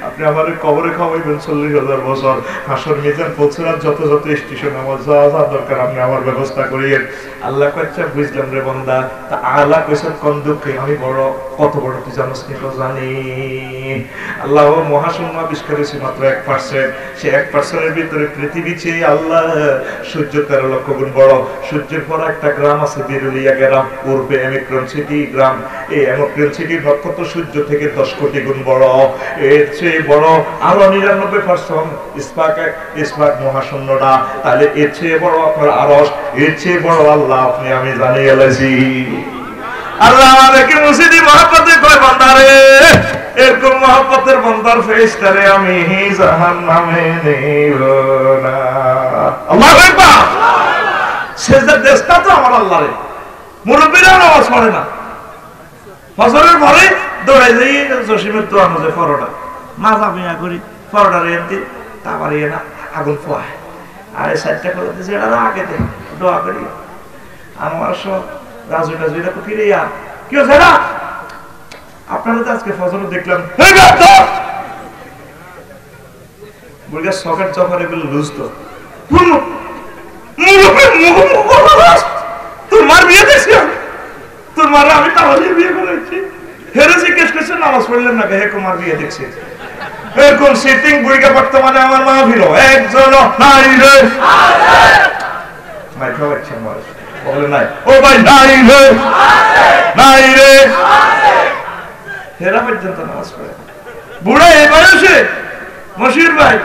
আপনি আমারে কবরে খাওয়াইবেন 40,000 বছর। হাসর মিজান পৌঁছার যত যত স্টেশন আমার যা যা দরকার আপনি আমার ব্যবস্থা করিয়েন। আল্লাহ কইছে বুঝলাম রে বান্দা। তা আল্লাহ কইছে কোন দুঃখে আমি বড়, কত বড় তুই জানোস কি? তো জানি। আল্লাহ মহাশূন্য আবিষ্কার হয়েছে মাত্র 1%। সে 1%-এর ভিতরে পৃথিবী চেয়ে আল্লাহ সূর্য 13 লক্ষ গুণ বড়। সূর্যের পর একটা গ্রাম আছে বিরুলিয়া গ্রাম, পূর্বে এমিক্রন সিটি গ্রাম। এই এমিক্রন সিটির নক্ষত্র সূর্য থেকে 10 কোটি গুণ বড়। এর চেয়ে বড় আরো 99% ইসপাক মহাশূন্যটা। তাহলে এর চেয়ে বড় আপনার আরশ, এর চেয়ে বড় আল্লাহ আপনি আমি জানিয়ে এলাইছি। আল্লাহ আমাদেরকে মুসিদি মহব্বতে কয় বান্দারে, এরকম মহব্বতের বান্দার ফেরেশতারে আমি জাহান্নামে নেব না। আল্লাহু আকবার। সেজদার দেশটা তো আমার আল্লাহরে। মুরব্বিরা নামাজ পড়ে না, ফজরের পরে দৌড়ে যাই জসিমের দোয়া নজে পরোটা মাজা বিয়া করি, পরোটা রেন্টি তারপরে না আগুন পোয়ায় আর এই সাইডটা করে দিয়েছে, এটা আগে দেয় দোয়া করি। আমার সব রাজু টাজু এটা ফিরে কি হচ্ছে না? আপনারা তো আজকে ফজর দেখলাম বুড়িয়া সকেট চপার এগুলো লুজ তো। তোর মার বিয়ে দেখছি, তোর মার আমি তাহলে বিয়ে করেছি। হেরে জিজ্ঞেস করছে নামাজ পড়লেন না, হে কুমার বিয়ে দেখছি। এরকম সিটিং বুড়িকে বর্তমানে আমার মা ভিড় একজন নাই রে, মাই খাওয়াচ্ছেন বলে নাই, ও ভাই নাই রে, নাই রে। হেরা পর্যন্ত নামাজ পড়ে বুড়া এই বয়সে। মশির ভাই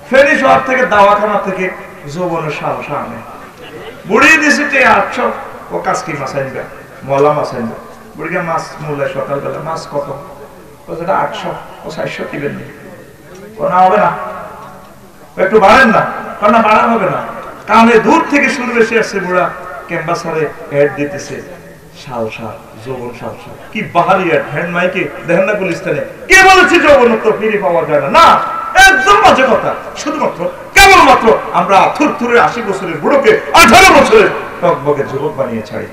ফেনী শহর থেকে দাওয়াখানা থেকে যৌবনের সাহস আনে, বুড়ি দিছে 800। ও কাজকি মাছ আনবে, মলা মাছ আনবে। বুড়িকে মাছ মূল্য সকালবেলা মাছ কত? ও যেটা 800, ও 400 দিবেন নি। ও না হবে না, একটু বাড়েন না, কারণ না বাড়া হবে না। কারণ দূর থেকে শুরু বেশি আসছে বুড়া ক্যাম্পাসারে হেড দিতেছে সালসা যৌবন সালসা। কি বাহারি হ্যান্ড মাইকে দেখেন না গুলিস্তানে। কে বলেছে যৌবনত্ব ফিরে পাওয়া যায় না? না, একদম বাজে কথা। শুধুমাত্র কেবলমাত্র আমরা থুরথুরে 80 বছরের বুড়োকে 18 বছরের টকবকে যুবক বানিয়ে ছাড়ি।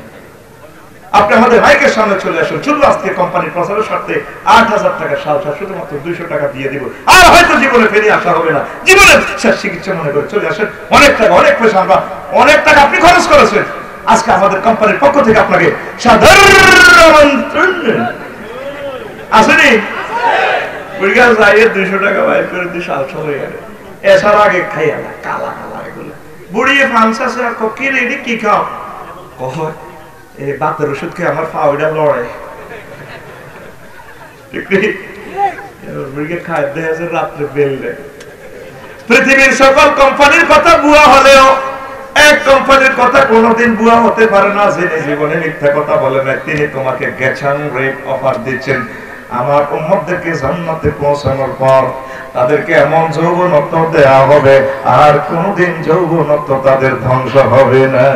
আপনি আমাদের মাইকের সামনে চলে আসুন, শুধু আজকে কোম্পানির প্রচারের স্বার্থে 8000 টাকা সালসা শুধুমাত্র 200 টাকা দিয়ে দিব। আর হয়তো জীবনে ফিরে আসা হবে না, জীবনের শেষ চিকিৎসা মনে করে চলে আসেন। অনেক টাকা, অনেক পয়সা, আমরা অনেক টাকা আপনি খরচ করেছেন। আজকে আমাদের কোম্পানির পক্ষ থেকে আপনাকে সাধারণ আসেনি। বুড়িয়া যাইয়ে 200 টাকা বাইর করে দিয়ে সালসা হয়ে গেল। এছাড়া আগে খাইয়া না কালা কালা এগুলো। বুড়িয়ে ফাংস আছে, কি রে কি খাও? কহ এই বাতের ওষুধ খেয়ে আমার ফাউডা লড়ে। খায় দেখা যায় রাত্রে বেল দেয়। পৃথিবীর সকল কোম্পানির কথা বুয়া হলেও এক কোম্পানির কথা কোনোদিন বুয়া হতে পারে না, যিনি জীবনে মিথ্যা কথা বলে না। তিনি তোমাকে গেছান রেট অফার দিচ্ছেন। আমার উম্মতদেরকে জান্নাতে পৌঁছানোর পর তাদেরকে এমন যৌবনত্ব দেয়া হবে, আর কোনদিন যৌবনত্ব তাদের ধ্বংস হবে না।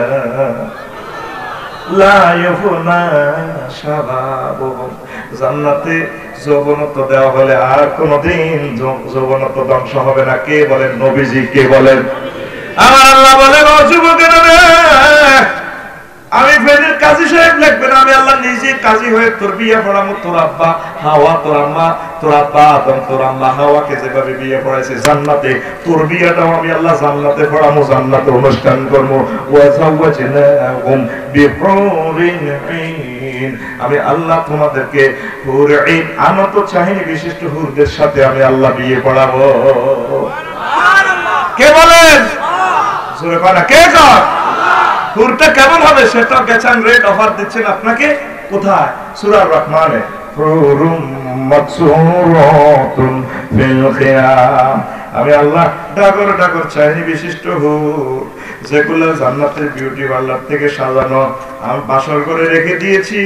জান্নাতে যৌবনত্ব দেওয়া হলে আর কোনদিন যৌবনত্ব ধ্বংস হবে না। কে বলেন? নবীজি। কে বলেন? আমার আল্লাহ বলেন, ও যুবকেরা আমি ফেনীর কাজী সাহেব লাগবে না, আমি আল্লাহ নিজে কাজী হয়ে তোর বিয়ে পড়াবো। তোর আব্বা হাওয়া, তোর আম্মা, তোর আব্বা আদম, তোর আম্মা হাওয়াকে যেভাবে বিয়ে পড়াইছে জান্নাতে, তোর বিয়েটাও আমি আল্লাহ জান্নাতে পড়াবো, জান্নাতে অনুষ্ঠান করবো। ওয়াজাওয়াজনাহুম বিহুরিন আইন, আমি আল্লাহ তোমাদেরকে হুর আইন, আনত চাহিনী বিশিষ্ট হুরদের সাথে আমি আল্লাহ বিয়ে পড়াবো। কে বলেন? জোরে বলা কে কর? হুরটা কেমন হবে সেটা গেছেন রেট অফার দিচ্ছেন আপনাকে কোথায়? সূরা রহমানে হুরুম মাকসুরাতুন ফিল খিয়াম, আমি আল্লাহ ডাগর ডাগর চাহিনী বিশিষ্ট হুর যেগুলো জান্নাতের বিউটি পার্লার থেকে সাজানো আমি বাসর করে রেখে দিয়েছি,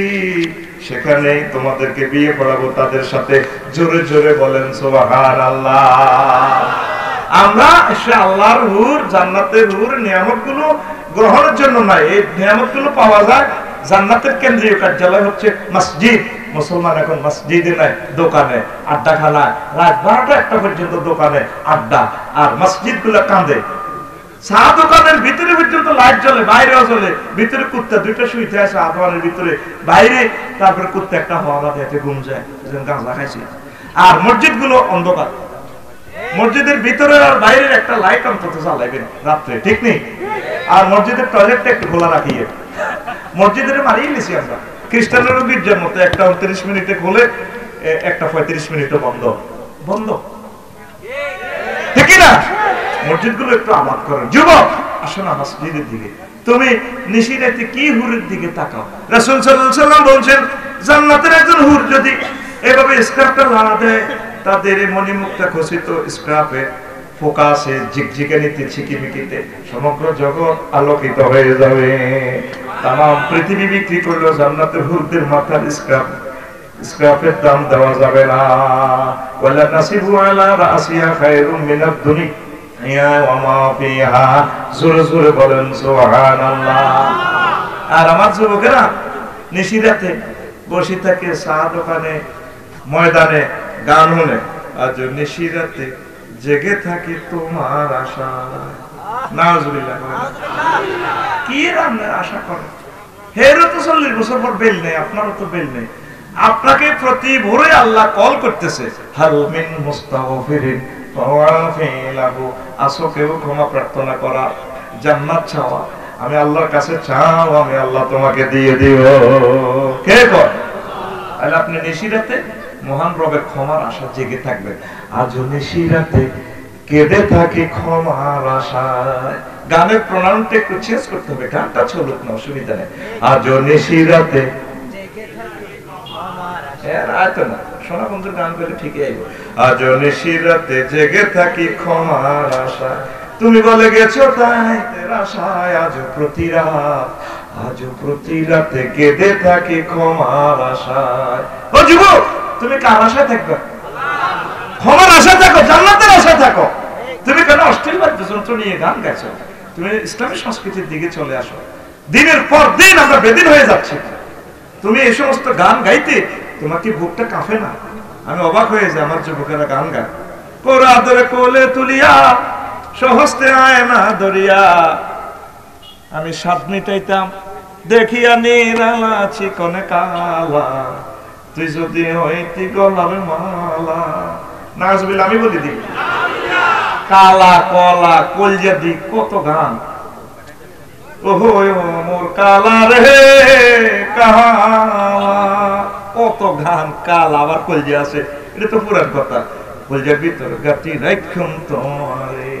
সেখানে তোমাদেরকে বিয়ে পড়াবো তাদের সাথে। জোরে জোরে বলেন সুবহানাল্লাহ। আমরা সে আল্লাহর হুর, জান্নাতের হুর নিয়ামতগুলো গ্রহণের জন্য নাই, এই নিয়ামতগুলো পাওয়া যায় জান্নাতের কেন্দ্রীয় কার্যালয় হচ্ছে মসজিদ। মুসলমান এখন মসজিদে নাই, দোকানে, আড্ডাখানায়, রাত 12টা-1টা পর্যন্ত দোকানে আড্ডা, আর মসজিদ গুলো কাঁদে। চা দোকানের ভিতরে পর্যন্ত লাইট জ্বলে, বাইরেও জ্বলে, ভিতরে কুত্তা দুইটা শুইতে আছে আধোয়ানের ভিতরে, বাইরে তারপরে কুত্তা একটা হওয়া বাঁধে ঘুম যায়, গাঁজা খাইছে। আর মসজিদ গুলো অন্ধকার, মসজিদের ভিতরে আর বাইরের একটা লাইট অন্তত জ্বালাইবেন রাত্রে, ঠিক নেই? আর মসজিদের টয়লেটটা একটু খোলা রাখিয়ে, মসজিদের মারিয়ে নিছি আমরা খ্রিস্টানের গির্জার মতো, একটা 29 মিনিটে খোলে, একটা 35 মিনিটে বন্ধ বন্ধ, ঠিক না? মসজিদগুলো একটু আবাদ করেন। যুবক আসো না মসজিদের দিকে, তুমি নিশিরাতে কি হুরের দিকে তাকাও। রাসূল সাল্লাল্লাহু আলাইহি ওয়াসাল্লাম বলেন জান্নাতের একজন হুর যদি এভাবে স্কার্ফটা লাগা দেয়, তাদের মণিমুক্তা খচিত স্কার্ফে ফোকাসে ঝিকঝিকানিতে ঝিকিমিকিতে সমগ্র জগৎ আলোকিত হয়ে যাবে। তামাম পৃথিবী বিক্রি করলেও জান্নাতের হুরদের মাথার স্কার্ফের দাম দেওয়া যাবে না। ওয়ালা নাসিবু আলা রাসিয়া খায়রুম মিনাদ দুনিয়া ওয়া মা ফিহা। জোরে জোরে বলেন সুবহানাল্লাহ। আর আমার যুবকেরা নিশিরাতে বসে থাকে চা দোকানে, ময়দানে গান শুনে, আজ নিশিরাতে জেগে থাকি তোমার আশা। নাউজুবিল্লাহ। কি রান্নার আশা করে? হেরও তো 40 বছর পর বেল নেই, আপনারও তো বেল নেই। আপনাকে প্রতি ভোরে আল্লাহ কল করতেছে, হাল মিন মুস্তাগফিরিন ফাওয়াফিলাহু, আসো কেউ ক্ষমা প্রার্থনা করা, জান্নাত চাওয়া, আমি আল্লাহর কাছে চাও, আমি আল্লাহ তোমাকে দিয়ে দিব। কে কর? তাহলে আপনি নিশিরাতে মহান রবের ক্ষমার আশা জেগে থাকবেন। আজ নিশিরাতে কেঁদে থাকি ক্ষমার আশায়। গানের প্রণামটা একটু চেঞ্জ করতে হবে, গানটা চলুক না, অসুবিধা নেই। আজ নিশিরাতে সোনা বন্ধুর গান করে ঠিকই আইব। আজ নিশিরাতে জেগে থাকি ক্ষমার আশায়, তুমি বলে গেছো তাই আশায়, আজ প্রতি রাত, আজ প্রতি রাতে কেঁদে থাকি ক্ষমার আশায়। ও যুবক, তুমি কার আশায় থাকবে? ক্ষমার আশায় থাকো, জান্নাতের আশায় থাকো। তুমি কেন অশ্লীল বাদ্যযন্ত্র নিয়ে গান গাইছো? তুমি ইসলামী সংস্কৃতির দিকে চলে আসো। দিনের পর দিন আমরা বেদিন হয়ে যাচ্ছি। তুমি এই সমস্ত গান গাইতে তোমার কি বুকটা কাঁপে না? আমি অবাক হয়ে যাই, আমার যুবকেরা গান গায়, কোরা ধরে কোলে তুলিয়া সহস্তে আয় না দরিয়া, আমি স্বাদ মিটাইতাম দেখিয়া নিরালা চিকনে কালা, তুই যদি হইতি গলার মালা। নাউজুবিল্লাহ। আমি বলি দিই কালা কলা কলজা দি, কত গান। ওহো মোর কালা রে কালা, কত গান। কালা আবার কলজা আছে, এটা তো পুরান কথা। কলজার ভিতর গাতি রাখুন তোমারে।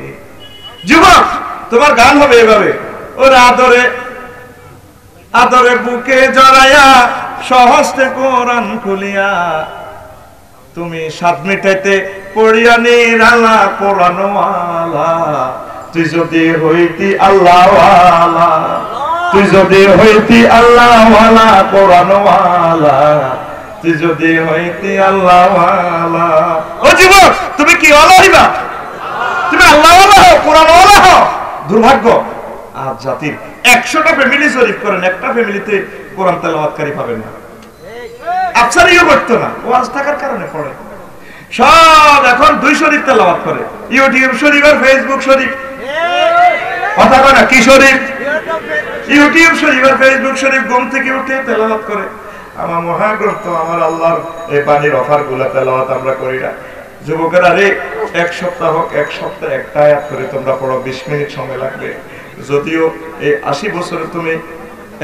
যুবক, তোমার গান হবে এভাবে, ওর আদরে আদরে বুকে জড়াইয়া সহস্তে কোরআন খুলিয়া, তুমি স্বাদ মিটাইতে পড়িয়া নিরালা কোরআনওয়ালা, তুই যদি হইতি আল্লাহওয়ালা, তুই যদি হইতি আল্লাহওয়ালা কোরআনওয়ালা, তুই যদি হইতি আল্লাহওয়ালা। ও যুবক, তুমি কি ওয়ালা হইবা? তুমি আল্লাহওয়ালা হও, কোরআনওয়ালা হও। দুর্ভাগ্য আজ জাতির। 100টা ফ্যামিলি শরীফ করেন, একটা ফ্যামিলিতে কোরআন তেলাওয়াতকারী পাবেন না। আফসারিও করতো না, ওয়াজ থাকার কারণে পড়ে। সব এখন 2 শরীফ তেলাওয়াত করে, ইউটিউব শরীফ আর ফেসবুক শরীফ। কথা কয় না, কি শরীফ? ইউটিউব শরীফ আর ফেসবুক শরীফ ঘুম থেকে উঠে তেলাওয়াত করে। আমার মহাগ্রন্থ আমার আল্লাহর এই বাণীর অফার গুলা তেলাওয়াত আমরা করি না। যুবকেরা রে, এক সপ্তাহ একটা আয়াত করে তোমরা পড়ো, 20 মিনিট সময় লাগবে। যদিও এই 80 বছরে তুমি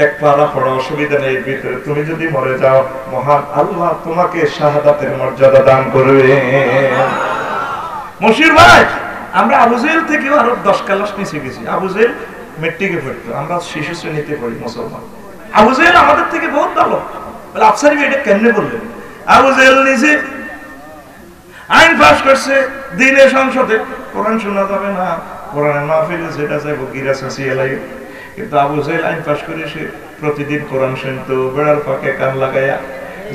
এক পারা পড়া অসুবিধা নেই, ভিতরে তুমি যদি মরে যাও মহান আল্লাহ তোমাকে শাহাদাতের মর্যাদা দান করবে। মশির ভাই, আমরা আবু জেহেল থেকে আরো 10 ক্লাস নিচে গেছি। আবু জেহেল মেট্রিকে পড়তো, আমরা শিশু শ্রেণীতে পড়ি মুসলমান। আবু জেহেল আমাদের থেকে বহুত ভালো। বলে আফসারি এটা কেমনে বললেন? আবু জেহেল নিজে আইন পাস করছে দিনের সংসদে, কোরআন শোনা যাবে না, কোরআনের মাহফিলে যেটা চাইবো গিরা চাষিয়ে লাগে। কিন্তু আবু জেহেল আইন পাস করে সে প্রতিদিন কোরআন শুনতো বেড়ার ফাঁকে কান লাগাইয়া।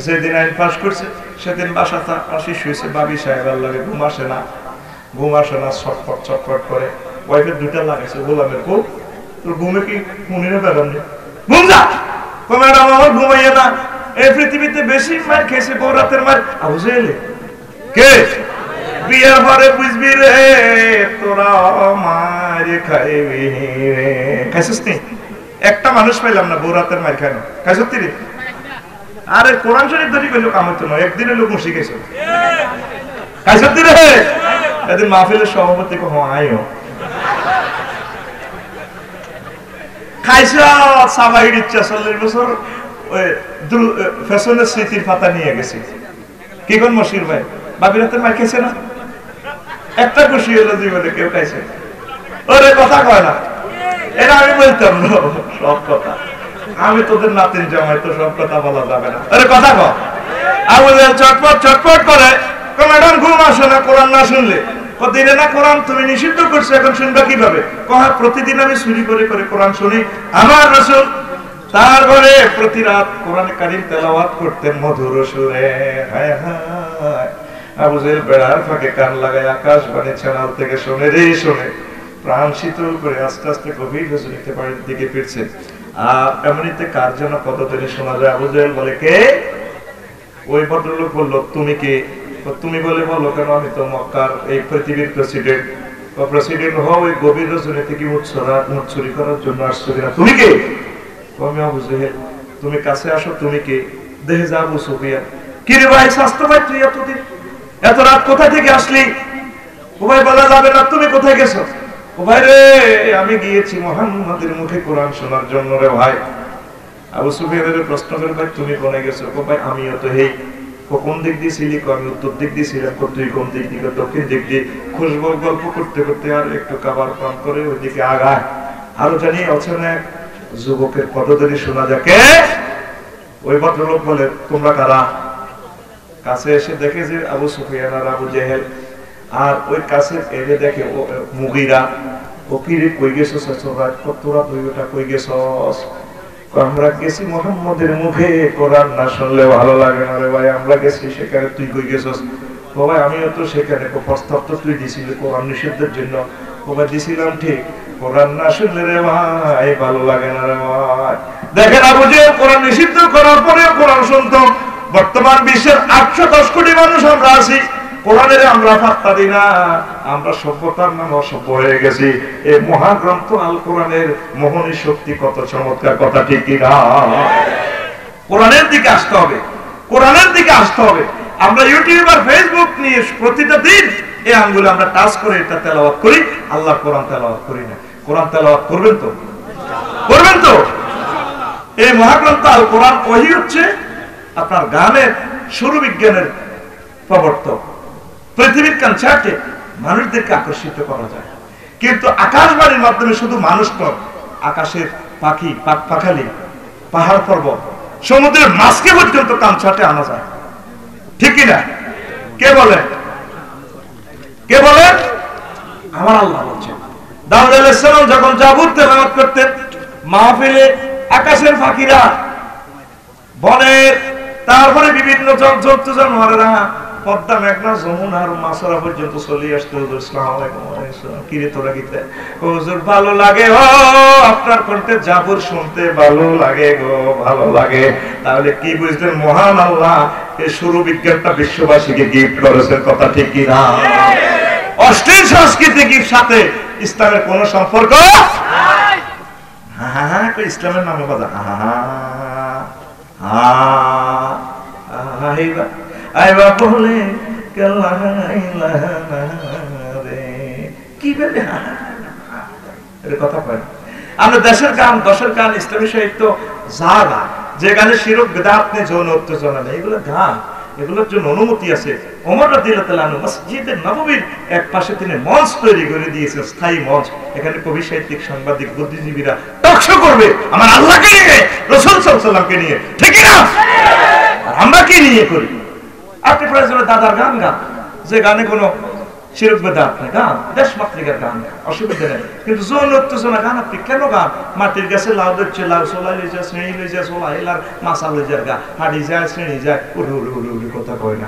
যেদিন আইন পাস করছে সেদিন বাসাটা আসি শুয়েছে, বাবি সাহেবের লাগে ঘুম আসে না, ছটফট করে। ওয়াইফের 2টা লাগাইছে, গোলামের খুব তোর ঘুমে কি মনে বেড়াননি, ঘুম যা। ম্যাডাম আমার ঘুমাইয়া না, এই পৃথিবীতে বেশি মার খেয়েছে বউ রাতের মার আবু জেহেল। কে বিয়ার পরে বুঝবি রে তোরা মার খাইবি রে। খাইছিস নি? একটা মানুষ পাইলাম না বউ রাতের মার খায় না। খাইছিস রে? আরে কোরআন শরীফ ধরি কইলো কাম হইতো না, একদিনে লোক মুশি গেছে। খাইছিস রে? এদিন মাহফিলের সভাপতি কহ আইও খাইছো সাবাইর ইচ্ছা 40 বছর ওই ফ্যাশনের স্মৃতির পাতা নিয়ে গেছি। কি কোন মশির ভাই, বাবির হাতে মার খেয়েছে না? একটা খুশি হলো জীবনে, কেউ খাইছে? ওরে কথা কয় না, এটা আমি বলতাম না সব কথা। আমি তোদের নাতিন জামাই, তো সব কথা বলা যাবে না। আরে কথা কয়। আবু জেহেল চটপট করে, ম্যাডাম ঘুম আসে না কোরআন না শুনলে। দিনে না কোরআন তুমি নিষিদ্ধ করছো, এখন শুনবা কিভাবে? কয় প্রতিদিন আমি চুরি করে কোরআন শুনি। আমার রাসূল তার ঘরে প্রতি রাত কোরআন কারীম তেলাওয়াত করতেন মধুর সুরে। হায় হায়, আবু জেহেল বেড়ার ফাঁকে কান লাগায় আকাশবাণী চ্যানেল থেকে শুনে রে শুনে প্রাণ শীতল করে আস্তে আস্তে গভীর রজনীতে বাড়ির দিকে ফিরছে। আর এমনিতে কার যেন কতদিনে শোনা যায়, আবু জেহেল বলে কে? ওই ভদ্রলোক বললো তুমি কে? তুমি বলে বলো কেন? আমি তো মক্কার এই পৃথিবীর প্রেসিডেন্ট হও, ওই গভীর রজনী থেকে মুচ্ছুরি করার জন্য আসছো কিনা? তুমি কে? আমি আবু জেহেল। তুমি কাছে আসো, তুমি কে? দেখে যা আবু সুফিয়ান। কি রে ভাই, স্বাস্থ্য ভাই তুই এতদিন এত রাত কোথা থেকে আসলি? ও ভাই বলা যাবে না, তুমি কোথায় গেছো? ও ভাই রে, আমি গিয়েছি মুহাম্মাদের মুখে কোরআন শোনার জন্য রে ভাই। আবু সুফিয়ানের প্রশ্ন করে, ভাই তুমি কোনে গেছো? ও ভাই আমিও তো হেই। কোন দিক দিয়ে ছিলি? আমি উত্তর দিক দিয়ে ছিলাম। তুই কোন দিক দিয়ে? দক্ষিণ দিক দিয়ে। খুশবু গল্প করতে করতে আর একটু খাবার পান করে ওইদিকে আগায়। আরো জানি অচেনা এক যুবকের পদধ্বনি শোনা যাকে। ওই ভদ্রলোক বলে তোমরা কারা? কাছে এসে দেখে যে আবু সুফিয়ান আর আবু জেহেল। আর ওই কাছে এসে দেখে মুগীরা। ও কি রে, কই গেছস? তোরা দুইটা কই গেছস? আমরা গেছি মুহাম্মাদের মুখে কোরআন না শুনলে ভালো লাগে না রে ভাই, আমরা গেছি সেখানে। তুই কই গেছস? ও ভাই আমিও তো সেখানে। প্রস্তাব তো তুই দিছিলি কোরআন নিষিদ্ধের জন্য। ও ভাই দিছিলাম ঠিক, কোরআন না শুনলে রে ভাই ভালো লাগে না রে ভাই। দেখেন আবু জেহেল কোরআন নিষিদ্ধ করার পরেও কোরআন শুনতো। বর্তমান বিশ্বের 810 কোটি মানুষ আমরা আছি, কোরআনের আমরা পাত্তা দিই না। আমরা সভ্যতার নাম অসভ্য হয়ে গেছি। এই মহাগ্রন্থ আল কোরআনের মোহনী শক্তি কত চমৎকার, কথা ঠিক কি না? কোরআনের দিকে আসতে হবে, কোরআনের দিকে আসতে হবে। আমরা ইউটিউব আর ফেসবুক নিয়ে প্রতিটা দিন এই আঙ্গুলে আমরা টাচ করে এটা তেলাওয়াত করি, আল্লাহ কোরআন তেলাওয়াত করি না। কোরআন তেলাওয়াত করবেন তো? করবেন তো? এই মহাগ্রন্থ আল কোরআন ওহী হচ্ছে আপনার গানের শুরু বিজ্ঞানের প্রবর্তক। পৃথিবীর কনসার্টে মানুষদেরকে আকর্ষিত করা যায়, কিন্তু আকাশবাণীর মাধ্যমে শুধু মানুষ নয়, আকাশের পাখি পাখালি, পাহাড় পর্বত, সমুদ্রের মাছকে পর্যন্ত কনসার্টে আনা যায়। ঠিক কিনা? কে বলেন? কে বলেন? আমার আল্লাহ বলছেন। দাউদ আলাইহিস সালাম যখন জাবুর তেলাওয়াত করতেন, মাহফিলে আকাশের পাখিরা, বনের, তারপরে বিভিন্ন জন্তু জানোয়ারেরা, পদ্মা, মেঘনা, যমুনা আর মাছরা পর্যন্ত চলে আসতো। হুজুর আসসালামু আলাইকুম। কি রে তোরা গীতে? হুজুর ভালো লাগে ও, আপনার কণ্ঠে জাবুর শুনতে ভালো লাগে গো, ভালো লাগে। তাহলে কি বুঝলেন? মহান আল্লাহ এই শুরু বিজ্ঞানটা বিশ্ববাসীকে গিফট করেছেন, কথা ঠিক কি না? অশ্লীল সংস্কৃতির সাথে ইসলামের কোন সম্পর্ক নাই। হ্যাঁ, তো ইসলামের নামে বাজা আইবা বলে কি ভেবে কথা কয় আমরা দেশের গান দশের গান ইসলামী সাহিত্য যা গান যে গানে শিরক বেদাত নেই যৌন উত্তেজনা নেই এগুলো গান এগুলোর জন্য অনুমতি আছে ওমর রাদিয়াল্লাহু তাআলা আনহু মসজিদে নববীর এক পাশে তিনি মঞ্চ তৈরি করে দিয়েছেন স্থায়ী মঞ্চ এখানে কবি সাহিত্যিক সাংবাদিক বুদ্ধিজীবীরা টকশো করবে আমার আল্লাহকে নিয়ে রাসূল সাল্লাল্লাহু আলাইহি ওয়াসাল্লামকে নিয়ে ঠিক না আমরা কি নিয়ে করি আপনি প্রয়োজনে দাদার গান গান যে গানে কোনো শিরক বেদাত নেই গান দেশমাতৃকার গান অসুবিধা নেই কিন্তু যৌন উত্তেজনা গান আপনি কেন গান মাটির কাছে লাউ দিচ্ছে লাউ সোলা লই যা শ্রেণী লই যা সোলা এলার মাসা লই যার গা হাড়ি যায় শ্রেণী যায় উড়ে উড়ে উড়ে উড়ে কথা কয় না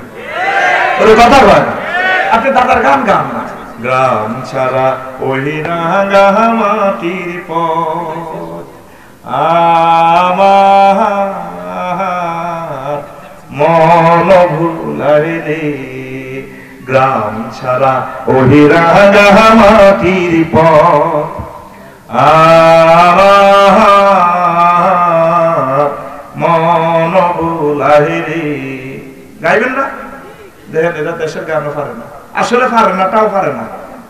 ওরে কথা কয় না আপনি দাদার গান গান না গ্রাম ছাড়া ওই রাঙা মাটির পথ আমার মন ভুলাই রে গ্রাম ছাড়া ওই রাঙা মাটির পথ আমার মন ভুলাই রে গাইবেন না দেখেন এরা দেশের গানও পারে না আসলে পারে না তাও পারে না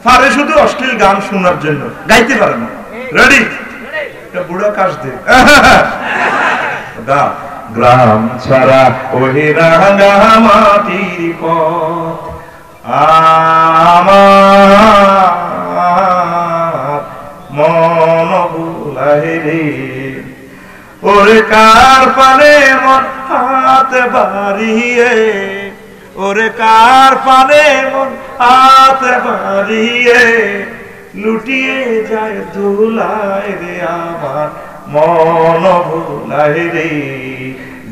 পারে শুধু অশ্লীল গান শোনার জন্য গাইতে পারে না রেডি এটা বুড়ো কাজ দিয়ে গা গ্রাম ছাড়া ওই রাঙা মাটির পথ আমার মন ভুলাই রে ওরে কার পানে মন হাত বাড়িয়ে ওরে কার পানে মন হাত বাড়িয়ে লুটিয়ে যায় ধুলায় রে আমার মন ভুলাই রে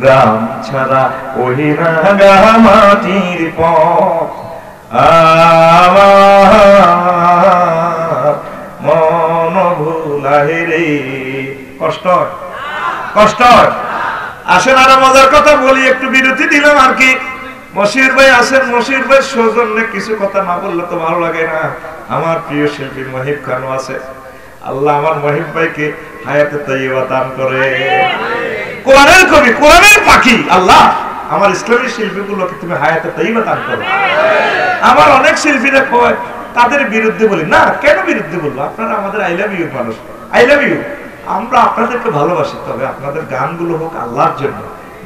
গ্রাম ছাড়া ওই রাঙা মাটির পথ আমার মন ভুলাই রে কষ্ট কষ্ট আসেন আরো মজার কথা বলি একটু বিরতি দিলাম আর কি মশির ভাই আছেন মশির ভাই সৌজন্যে কিছু কথা না বললে তো ভালো লাগে না আমার প্রিয় শিল্পী মহিব খানও আছে আল্লাহ আমার মহিব ভাইকে হায়াতে তাইয়্যিবা দান করে কোরআনের কবি কোরআনের পাখি আল্লাহ আমার ইসলামী শিল্পীগুলোকে তুমি হায়াতে তাইয়্যিবা দান করো আমার অনেক শিল্পীরা কয় তাদের বিরুদ্ধে বলি না কেন বিরুদ্ধে বলবো আপনারা আমাদের আই লাভ ইউ মানুষ আই লাভ ইউ আমরা আপনাদেরকে ভালোবাসি তবে আপনাদের গানগুলো হোক আল্লাহর জন্য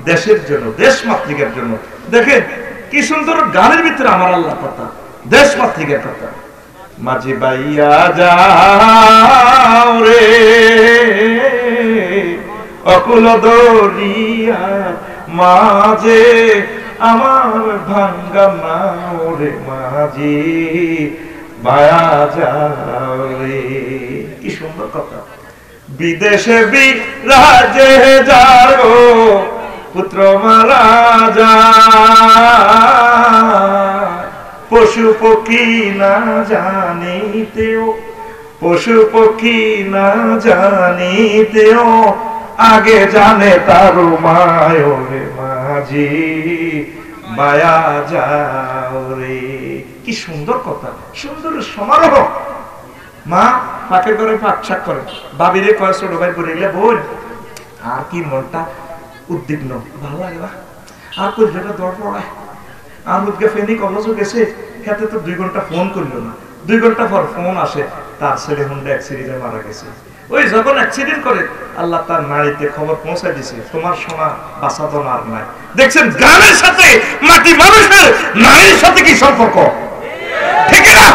দেশের জন্য দেশমাতৃকার জন্য দেখেন কি সুন্দর গানের ভিতরে আমার আল্লাহ কথা দেশমাতৃকার কথা মাঝি বাইয়া যাও রে অকুল দরিয়া মাঝে আমার ভাঙ্গা নাও রে মাঝি বায়া যাও রে কি সুন্দর কথা বিদেশে বিরাজে যাও পুত্র মারা যায় পশু পক্ষী না জানিতেও পশু পক্ষী না জানিতেও আগে জানে তার মায় রে মাঝি বায়া যাও রে কি সুন্দর কথা সুন্দর সমারোহ মা পাকে করে পাকশাক করে বাবিরে কয় ছোট ভাই পড়ে বোন আর কি মনটা উদ্বিগ্ন ভালো লাগে না আর কই যেটা দর পড়ায় আর মুদকে ফেনি কলেজ গেছে খেতে তো 2 ঘন্টা ফোন করলো না 2 ঘন্টা পর ফোন আসে তার ছেলে হুন্ডা অ্যাক্সিডেন্টে মারা গেছে ওই যখন অ্যাক্সিডেন্ট করে আল্লাহ তার নারীতে খবর পৌঁছায় দিয়েছে তোমার সোনা বাঁচাতো আর নাই দেখছেন গানের সাথে মাটি মানুষের নারীর সাথে কি সম্পর্ক ঠিক না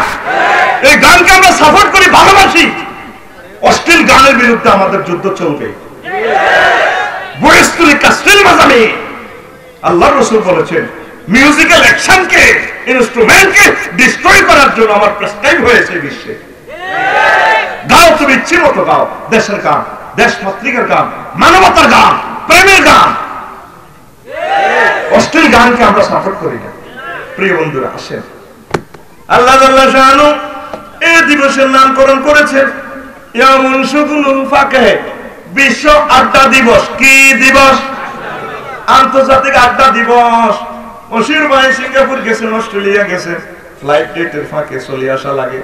এই গানকে আমরা সাপোর্ট করি ভালোবাসি অশ্লীল গানের বিরুদ্ধে আমাদের যুদ্ধ চলবে বয়স্তুলি কাস্টেল বাজানে আল্লাহর রাসূল বলেছেন মিউজিক্যাল অ্যাকশনকে ইনস্ট্রুমেন্টকে ডিস্ট্রয় করার জন্য আমার প্রেসক্রাইব হয়েছে বিশ্বে গাও তুমি ইচ্ছে মতো গাও দেশের গান দেশমাতৃকার গান মানবতার গান প্রেমের গান অশ্লীল গানকে আমরা সাপোর্ট করি না প্রিয় বন্ধুরা আসেন আল্লাহ জাল্লা শানু এই দিবসের নামকরণ করেছেন ইয়ামুন শুগুলুল ফাকে বিশ্ব আড্ডা দিবস কি দিবস আন্তর্জাতিক আড্ডা দিবস মশির ভাই সিঙ্গাপুর গেছেন অস্ট্রেলিয়া গেছেন ফ্লাইট ডেটের ফাঁকে চলে আসা লাগে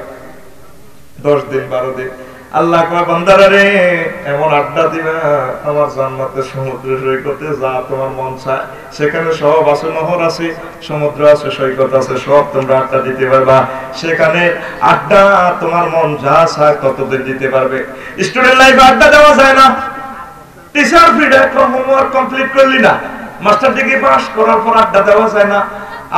10 দিন 12 দিন আল্লাহ কয় বান্দারা রে এমন আড্ডা দিবা আমার জান্নাতের সমুদ্র সৈকতে যা তোমার মন চায়, সেখানে সব আছে, নহর আছে, সমুদ্র আছে, সৈকত আছে, সব তোমরা আড্ডা দিতে পারবা। সেখানে আড্ডা তোমার মন যা চায় ততদিন দিতে পারবে। স্টুডেন্ট লাইফে আড্ডা দেওয়া যায় না। টিচার ফিডব্যাক হোমওয়ার্ক কমপ্লিট করলি না, মাস্টার ডিগ্রি পাস করার পর আড্ডা দেওয়া যায় না।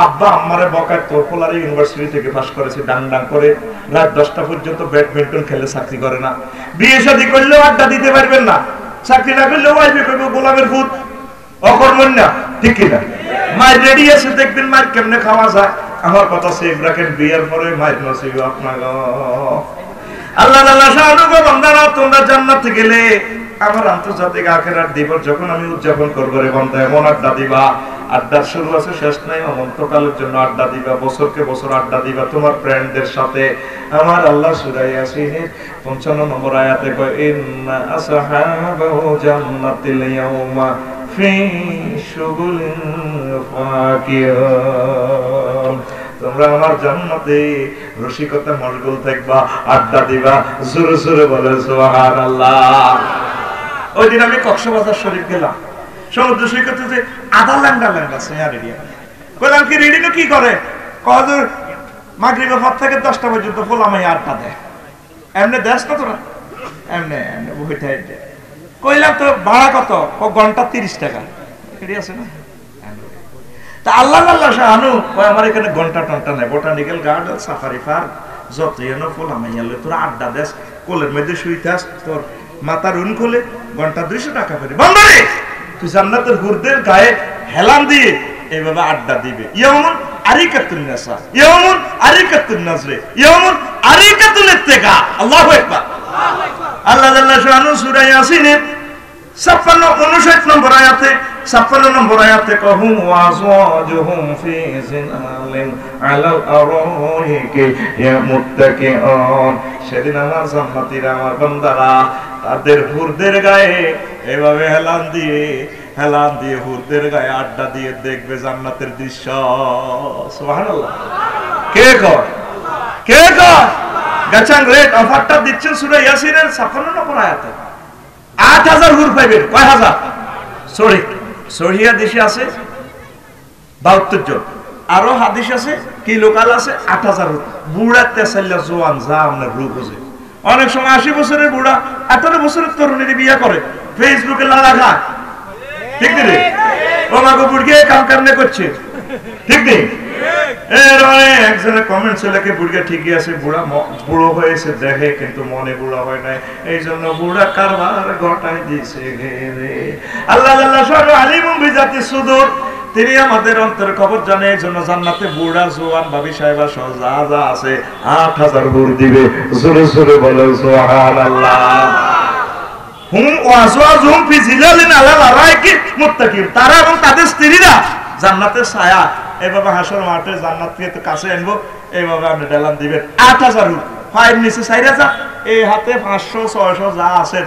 আব্বা আমারে বকায়, তোর পোলারি ইউনিভার্সিটি থেকে পাস করেছে, ডাং ডাং করে রাত 10টা পর্যন্ত ব্যাডমিন্টন খেলে চাকরি করে না। বিয়ে শাদী করলেও আড্ডা দিতে পারবেন না, চাকরি না করলেও ওয়াইফে কইবে গোলামের ভূত, অকর্মণ্যা, ঠিক কিনা? মায়ের রেডি আছে, দেখবেন মায়ের কেমনে খাওয়া যায়। আমার কথা সেভ রাখেন, বিয়ের পরে মায়ের নসিব আপনার। আল্লাহ আল্লাহ শাহানুগো বান্দারা, তোমরা জান্নাতে গেলে আমার আন্তর্জাতিক আখিরাত দিবস যখন আমি উদযাপন করবো রে বান্দা, এমন আড্ডা দিবা, আড্ডার শুরু আছে শেষ নাই, অনন্তকালের জন্য আড্ডা দিবা, বছরকে বছর আড্ডা দিবা তোমার ফ্রেন্ডদের সাথে। আমার আল্লাহ সূরা ইয়াসিনের 55 নম্বর আয়াতে কয়, ইন্না আসহাবাহু জান্নাতিল ইয়াউমা ফি শুগুলিন ফাকিহুন। তোমরা আমার জান্নাতে রসিকতা মশগুল থাকবা, আড্ডা দিবা। জোরে জোরে বলে সুবহানাল্লাহ। ওই দিন আমি কক্সবাজার শরীফ গেলাম, সমুদ্র সৈকতে যে আধা ল্যাংডা ল্যাংডা সেয়া রেডি। বললাম কি রেডিনো কি করে? কজর মাগরিবের পর থেকে 10টা পর্যন্ত ফোলামাই আড্ডা দেয়। এমনি দেশ না তোরা, এমনি এমনি বইতে কইলাম তো ভাড়া কত? ঘন্টা 30 টাকা। রেডি আছে না? তা আল্লাহ আল্লাহ শাহানু কয় আমার এখানে ঘন্টা টন্টা নেই, বোটানিক্যাল গার্ডেন, সাফারি পার্ক, যত এনো ফোলামাই আনলে তোরা আড্ডা দেশ, কোলের মধ্যে শুইতাস, তোর মাথা রুন খুলে ঘন্টা 200 টাকা করে। বন্ধরে তুই জান্নাতের হুরদের গায়ে হেলান দিয়ে এইভাবে আড্ডা দিবে। ইয়ামুন আরিকাতুন নাসা, ইয়ামুন আরিকাতুন নাজরে, ইয়ামুন আরিকাতুল ইত্তিকা। আল্লাহু আকবার। আল্লাহ জাল্লা শানু সূরা ইয়াসিনের 56-59 নম্বর আয়াতে, 56 নম্বর আয়াতে কহুম ওয়াজওয়াজুহুম ফি জিনালিন আলাল আরাইকি ইয়ামুত্তাকিউন। সেদিন আমার জান্নাতীরা, আমার বান্দারা তাদের হুরদের গায়ে এভাবে হেলান দিয়ে হুরদের গায়ে আড্ডা দিয়ে দেখবে জান্নাতের দৃশ্য। সুবহানাল্লাহ। কে কয়? কে কয়? গাছাং রেট অফারটা দিচ্ছেন সূরা ইয়াসিনের 56 নম্বর আয়াতে। 8000 হুর পাইবেন। কয় হাজার? সহিহ হাদিসে আছে 72 জন, আরো হাদিস আছে কি লোকাল আছে 8000 হুর। বুড়া তেসাল্লা জওয়ান যা আপনার রূপ আছে। অনেক সময় 80 বছরের বুড়া 18 বছরের তরুণীর বিয়ে করে, ফেসবুকে লালা খায়, ঠিক নেই? ও মাগো বুড়িয়ে কাম কামনে করছে, ঠিক নেই? এর একজনের কমেন্ট ছেলেকে বুড়িয়া ঠিকই আছে, বুড়ো হয়েছে দেখে কিন্তু মনে বুড়া হয় নাই, এই জন্য বুড়া কারবার ঘটাই দিছে রে। আল্লাহ আল্লাহ সর আলিমুম বিজাতি সুদূর, তিনি আমাদের অন্তর খবর জানে। এই জন্য জান্নাতে বুড়া জওয়ান ভাবি সাহেবা সহ যা যা আছে 8000 হুর দিবে। জোরে জোরে বলে সুবহানাল্লাহ। হুম ওয়াজওয়াজুহুম ফি জিলালিন আলাল আরাইকি মুত্তাকিউন। তারা এবং তাদের স্ত্রীরা জান্নাতের ছায়া, এইভাবে হাসর মাঠে জান্নাত থেকে তো কাছে আনবো, এইভাবে আপনি ডালান দিবেন। 8000 হুর, পায়ের নিচে 4000, এই হাতে 500-600 যা আছে,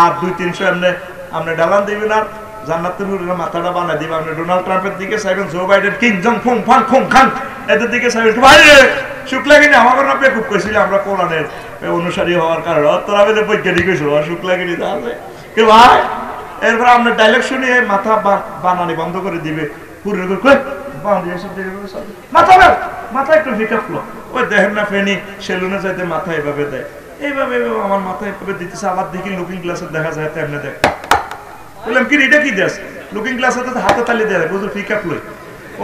আর 200-300 এমনি আপনি ডালান দিবেন। আর জান্নাতের হুরের মাথাটা বানাই দিবেন। আপনি ডোনাল্ড ট্রাম্পের দিকে চাইবেন, জো বাইডেন, কিং জং ফুং ফাং খুং খাং, এদের দিকে চাইবেন। ভাই শুক্লা কিনে আমাকে না বেকুব কইছিল, আমরা কোরআনের অনুসারী হওয়ার কারণে তোরা বেদে বৈজ্ঞানিক হয়েছিল, শুক্লা কিনে আছে কে ভাই। এরপর আপনার ডাইলেক্ট শুনিয়ে মাথা বানানি বন্ধ করে দিবে। মাথা একটু হিকাপ লো, ওই দেখেন না ফেনি সেলুনে যাইতে মাথা এভাবে দেয়, এইভাবে আমার মাথা এভাবে দিতেছে। আমার দিকে লুকিং গ্লাসে দেখা যায় তেমনি দেখ। বললাম কি এটা কি দেশ? লুকিং গ্লাসে তো হাতে তালি দেয়, বুঝলো ফিকাপ লই।